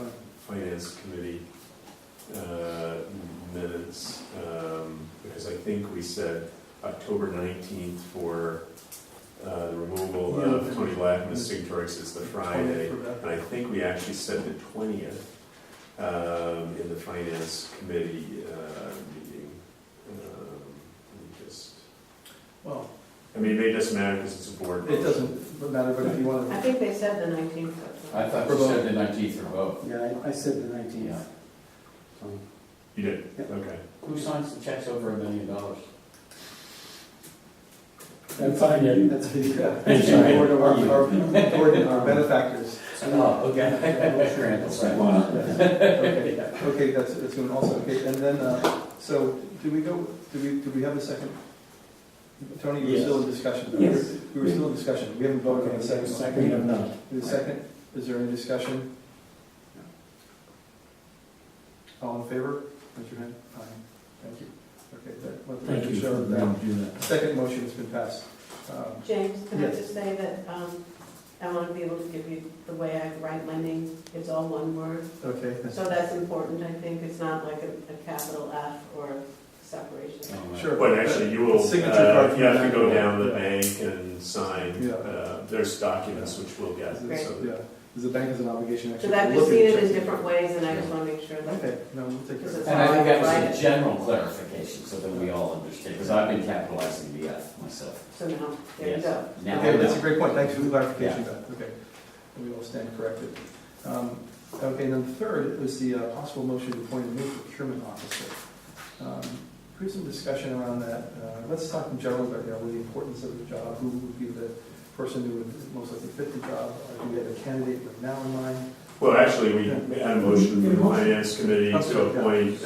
finance committee minutes, because I think we said October 19th for the removal of Tony Blackman as signatory, 'cause it's the Friday. And I think we actually said the 20th in the finance committee meeting. Well, I mean, it doesn't matter because it's a board vote. it doesn't matter, but if you want I to. think they said the 19th. I thought you said the 19th for both. Yeah, I said the 19th. Yeah. So, You did? Yeah. Okay. Who signs the checks over $1 million? That's I did. That's the Thank you. board of our benefactors. Oh, okay. Okay, that's going also, okay, and then, so, do we have a second? Tony, you were still in discussion? Yes. We were still in discussion, we haven't voted on the second. We have not. The second, is there any discussion? All in favor? Raise your hand. Aye. Thank you. Okay, let the Thank record you show for that doing that. the second motion has been passed. James, can I Yes. just say that I want to be able to give you the way I write my name, it's all one word. Okay. So that's important, I think. It's not like a capital F or separation. Sure. But actually, you will, Signature card you have to from go the down to the bank. bank and sign. Yeah. There's documents which we'll get. Great. So Yeah, because the bank has an obligation So actually. that to we've look at seen the it in checks. different ways, and I just want to make sure that. Okay, no, we'll take care of it. And I think that was a general clarification, so that we all understand, because I've been capitalizing the F myself. So now, there you Yes. go. Now I Okay, that's a know. great point, thanks for the clarification, Beth, okay. We all stand corrected. Okay, and then the third was the possible motion to appoint a new procurement officer. Here's some discussion around that. Let's talk in general about, the importance of the job, who would be the person who would most likely fit the job. Do we have a candidate with now in mind? Well, actually, we had a motion from the finance committee Okay, to appoint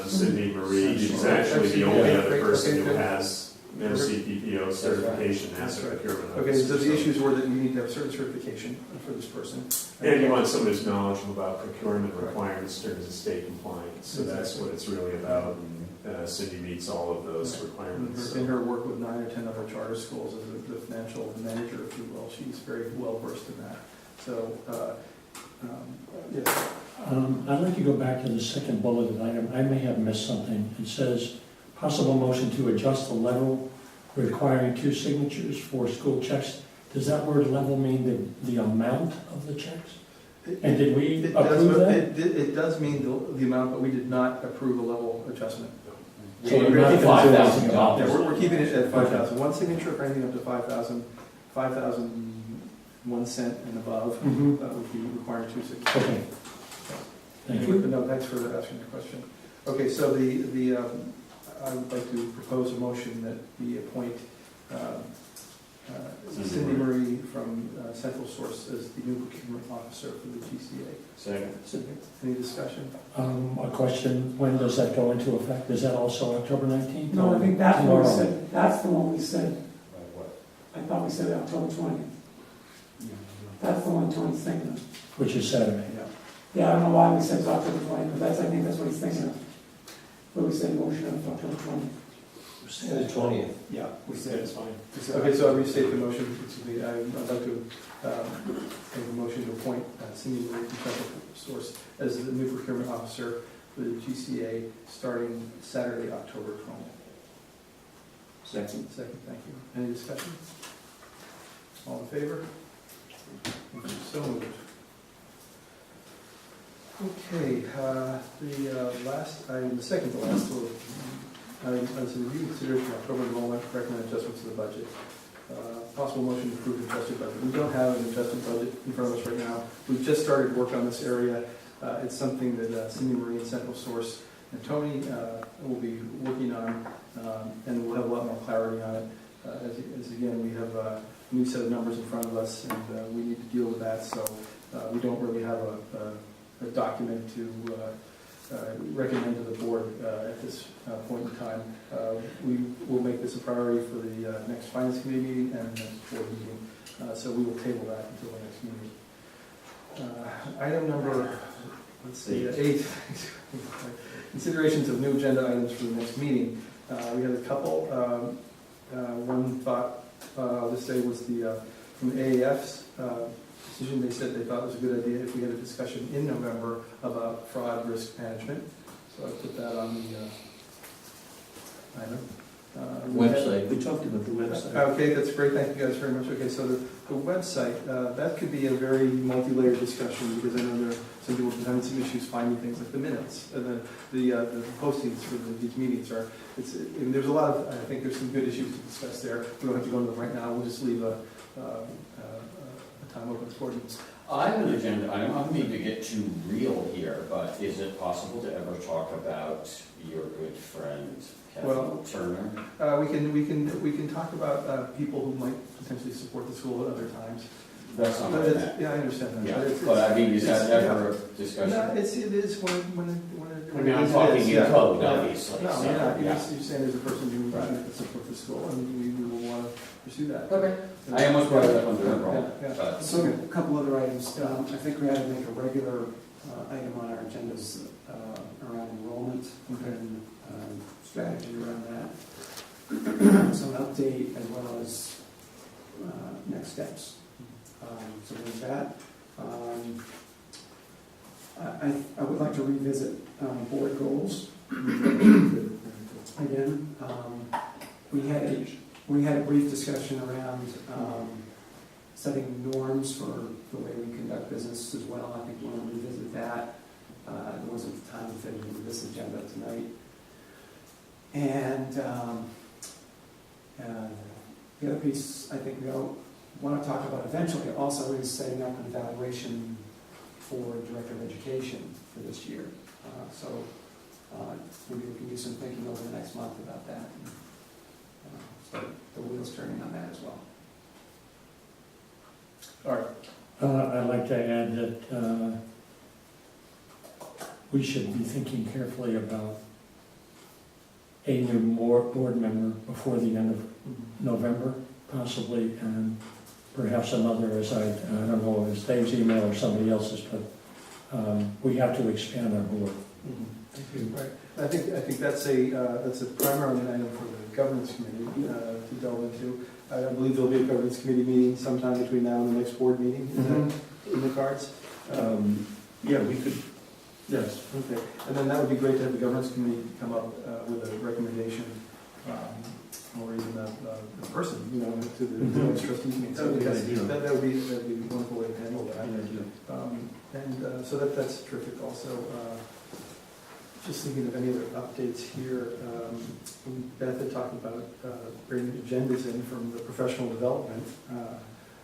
Cindy Marie. She's actually the only other person who has MCPPO certification as a procurement officer. Okay, so the issues were that we need to have certain certification for this person. And you want someone who's knowledgeable about procurement requirements in terms of state compliance. So that's what it's really about. And Cindy meets all of those requirements. In her work with 9 or 10 other charter schools as the financial manager, if you will, she's very well versed in that. So, yes. I'd like to go back to the second bulleted item. I may have missed something. It says, possible motion to adjust the level requiring 2 signatures for school checks. Does that word level mean the amount of the checks? And did we It does, approve that? it does mean the amount, but we did not approve a level adjustment. So we're not $5,000. Yeah, we're keeping it at 5,000. One signature for anything up to 5,000, 5,001 cent and above Mhm. would be requiring 2 signatures. Okay. Thank you. No, thanks for asking the question. Okay, so I would like to propose a motion that we appoint Cindy Marie from Central Source as the new procurement officer for the GCA. Second. Any discussion? A question, when does that go into effect? Is that also October 19th? No, I think that's what we Tomorrow. said, that's the one we said, I thought we said October 20th. That's the one Tony's thinking of. Which is Saturday. Yeah. Yeah, I don't know why we said October 20th, but that's, I think that's what he's thinking of. But we said motion of October 20th. We're saying the 20th. Yeah, we said it's fine. Okay, so I'll restate the motion. Excuse me, I'd like to make a motion to appoint Cindy Marie from Special Source as the new procurement officer for the GCA starting Saturday, October 20th. Second. Second, thank you. Any discussion? All in favor? So moved. Okay, the last item, the second to last, item is a review consideration of October enrollment, recommend adjustments to the budget. Possible motion to approve the adjusted budget. We don't have an adjusted budget in front of us right now. We've just started work on this area. It's something that Cindy Marie and Central Source and Tony will be working on, and we'll have a lot more clarity on it. As again, we have a new set of numbers in front of us, and we need to deal with that. So we don't really have a document to recommend to the board at this point in time. We will make this a priority for the next finance committee meeting and the next board meeting. So we will table that until the next meeting. Item number, let's see, 8. Considerations of new agenda items for the next meeting. We had a couple. One thought, I'll just say, was from the AAF's decision. They said they thought it was a good idea if we had a discussion in November about fraud risk management. So I put that on the item. Website. We talked about the website. Okay, that's great. Thank you guys very much. Okay, so the website, that could be a very multi-layered discussion because I know there are some people having some issues finding things like the minutes and the postings for these meetings are. And there's a lot of. I think there's some good issues to discuss there. We don't have to go into them right now. We'll just leave a time open for it. I have an agenda. I don't mean to get too real here, but is it possible to ever talk about your good friend Kevin Turner? We can talk about people who might potentially support the school at other times. That's not But what I it's, meant. yeah, I understand that. Yeah, But but I mean, is that it's- ever a discussion? No, it is when I mean, I'm it is, talking in yeah. code, Yeah. obviously. No, so, you're not. You're yeah. just- you're saying there's a person who can support the school, and we will want to pursue that. Okay. I almost brought it up under enrollment, Yeah, yeah. but So a couple other items. I think we ought to make a regular item on our agendas around enrollment and strategy around that. So an update as well as next steps. So with that, I would like to revisit board goals again. We had a brief discussion around setting norms for the way we conduct business as well. I think we want to revisit that. There wasn't time to fit into this agenda tonight. And the other piece I think we all want to talk about eventually also is setting up an evaluation for Director of Education for this year. So maybe we can do some thinking over the next month about that. And, start the wheels turning on that as well. All right. I'd like to add that we should be thinking carefully about a new board member before the end of November, possibly, and perhaps another, as I don't know if it's Dave's email or somebody else's, but we have to expand our board. Right. I think that's a primary item for the governance committee to delve into. I believe there'll be a governance committee meeting sometime between now and the next board meeting. Is that in the cards? Yeah, we could, yes. Okay. And then that would be great to have the governance committee come up with a recommendation, or even a person, to the next trustees meeting. So that would be a wonderful way to handle that. And so that's terrific also. Just thinking of any other updates here. Beth had talked about bringing agendas in from the professional development.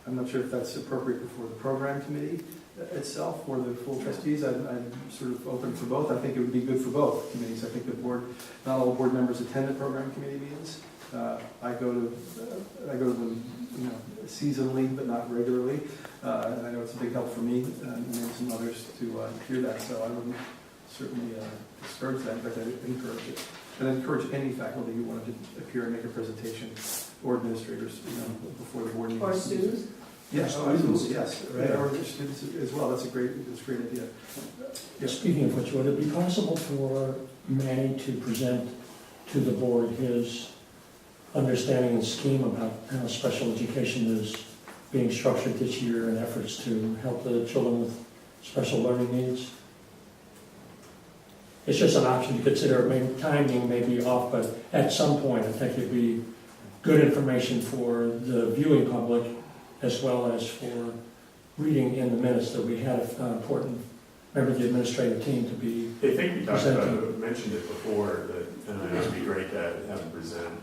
I'm not sure if that's appropriate for the program committee itself or the full trustees. I'm sort of open for both. I think it would be good for both committees. I think not all board members attend the program committee meetings. I go to them, seasonally, but not regularly. And I know it's a big help for me and maybe some others to hear that. So I wouldn't certainly discourage that, but I'd encourage it. And encourage any faculty who wanted to appear and make a presentation, or administrators, before the board meeting. Or students? Yes, absolutely, yes, or their students as well, that's a great idea. Yeah. Speaking of which, would it be possible for Manny to present to the board his understanding and scheme about how special education is being structured this year and efforts to help the children with special learning needs? It's just an option to consider. Maybe timing may be off, but at some point, I think it'd be good information for the viewing public as well as for reading in the minutes that we had an important member of the administrative team to be I think we talked about presenting. mentioned it before, that it would be great to have him present.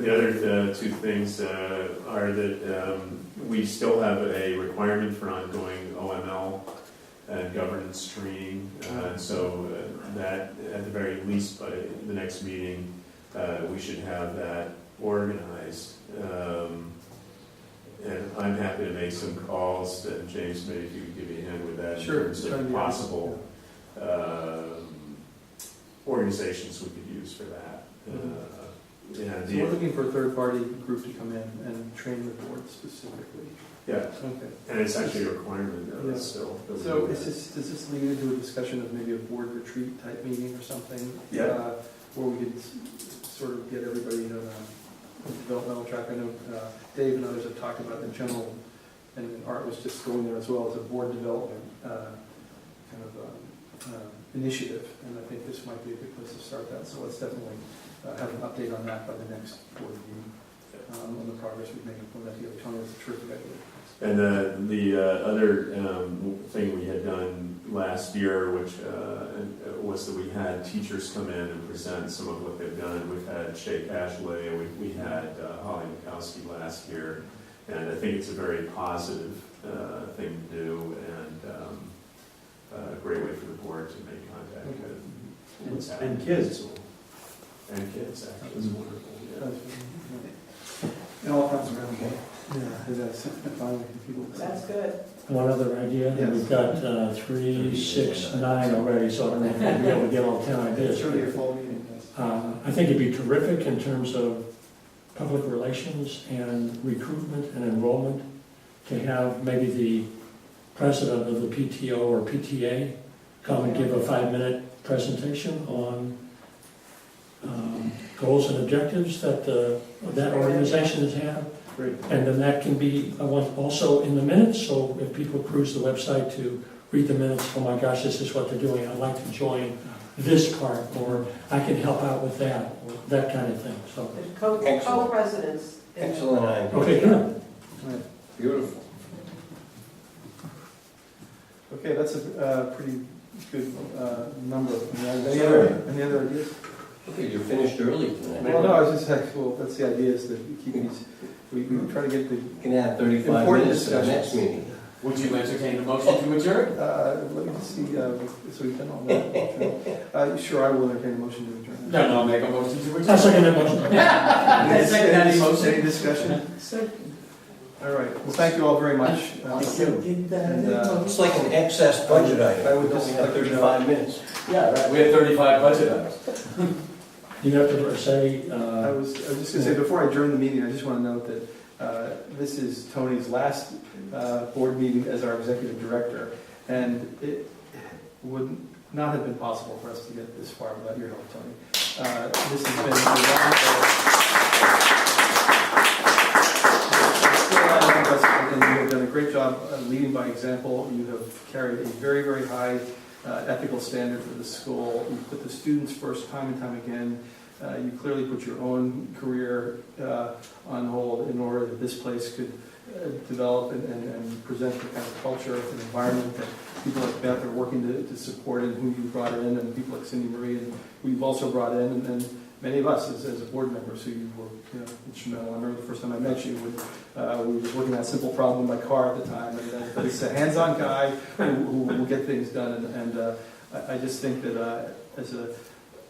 The other two things are that we still have a requirement for ongoing OML and governance training. So that, at the very least, by the next meeting, we should have that organized. And I'm happy to make some calls, and James, maybe if you could give me a hand with that, Sure. in terms of possible organizations we could use for that. Yeah, So we're looking for a third-party group to come in and train the board specifically. yeah, Okay. and it's actually a requirement Yeah. still. that we So do does that. this lead into a discussion of maybe a board retreat type meeting or something? Yeah. Where we could sort of get everybody on a developmental track. I know Dave and others have talked about the general, and Art was just going there as well as a board development kind of initiative. And I think this might be a good place to start that. So let's definitely have an update on that by the next board meeting, on the progress we've made from that together. Tony, that's a terrific idea. And the other thing we had done last year, which was that we had teachers come in and present some of what they've done. We've had Shay Cashley, and we had Holly Mikowski last year, and I think it's a very positive thing to do, and a great way for the board to make contact with what's happening. And kids. And kids, actually, it's wonderful. Yeah. It all comes around, okay? Yeah, that's finally people. That's good. One other idea, Yes. we've got 3, 6, 9 already, so I don't know if we'll be able to get all 10 ideas. It's really a full meeting, yes. I think it'd be terrific in terms of public relations and recruitment and enrollment to have maybe the president of the PTO or PTA come and give a 5-minute presentation on goals and objectives that that organization has had. Great. And then that can be also in the minutes, so if people cruise the website to read the minutes, oh my gosh, this is what they're doing, I'd like to join this part, or I can help out with that, or that kind of thing, so. There's Excellent. co-presidents. Excellent idea. Okay, good. Beautiful. Okay, that's a pretty good number. Any other ideas? Okay, you finished early tonight. Well, no, I was just saying, well, that's the idea, is that we keep these, we try to get the, You can have 35 Important minutes to the next discussions. meeting. Would you entertain a motion to adjourn? let me just see, so we've done all that. Sure, I will entertain a motion to adjourn. No, I'll make a motion to adjourn. I'll second that motion. Second that motion. Any discussion? All right, well, thank you all very much. And, It's like an excess budget item. I would just We have like to 35 minutes. Yeah, right, we had 35 budget items. You have to say, I was just gonna say, before I adjourn the meeting, I just want to note that this is Tony's last board meeting as our executive director, and it would not have been possible for us to get this far without your help, Tony. This has been a long, and you have done a great job leading by example. You have carried a very, very high ethical standard for the school. You put the students first time and time again. You clearly put your own career on hold in order that this place could develop and present the kind of culture and environment that people like Beth are working to support, and who you brought in, and people like Cindy Marie, and who you've also brought in, and many of us as board members who you were instrumental. I remember the first time I met you when we were working on a simple problem in my car at the time, and he's a hands-on guy who will get things done, and I just think that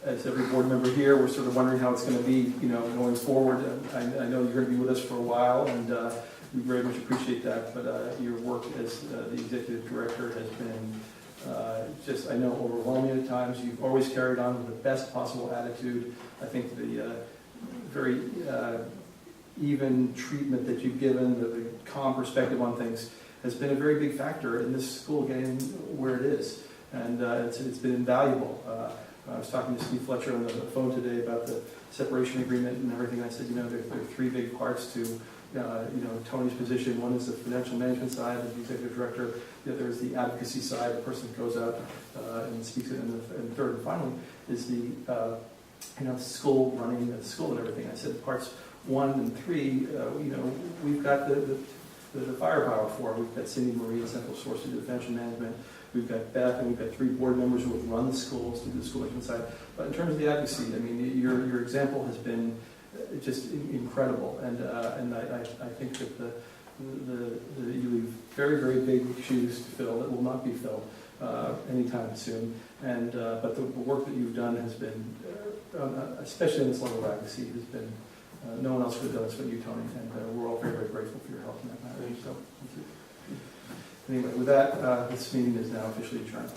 as every board member here, we're sort of wondering how it's going to be, going forward. I know you're going to be with us for a while, and we very much appreciate that. But your work as the executive director has been I know, overwhelming at times. You've always carried on with the best possible attitude. I think the very even treatment that you've given, the calm perspective on things, has been a very big factor in this school getting where it is. And it's been invaluable. I was talking to Steve Fletcher on the phone today about the separation agreement and everything. I said, there are three big parts to Tony's position. One is the financial management side, as the executive director. The other is the advocacy side, the person that goes out and speaks it. And the third and finally is the school, running the school and everything. I said parts 1 and 3, we've got the firepower for. We've got Cindy Marie at Central Source to do the financial management. We've got Beth, and we've got 3 board members who have run the schools to do the school management side. But in terms of the advocacy, your example has been just incredible, and I think that you leave very, very big shoes to fill that will not be filled anytime soon. And but the work that you've done has been, especially in this level of advocacy, has been no one else could have done this but you, Tony, and we're all very, very grateful for your help in that matter. So, thank you. Anyway, with that, this meeting is now officially adjourned.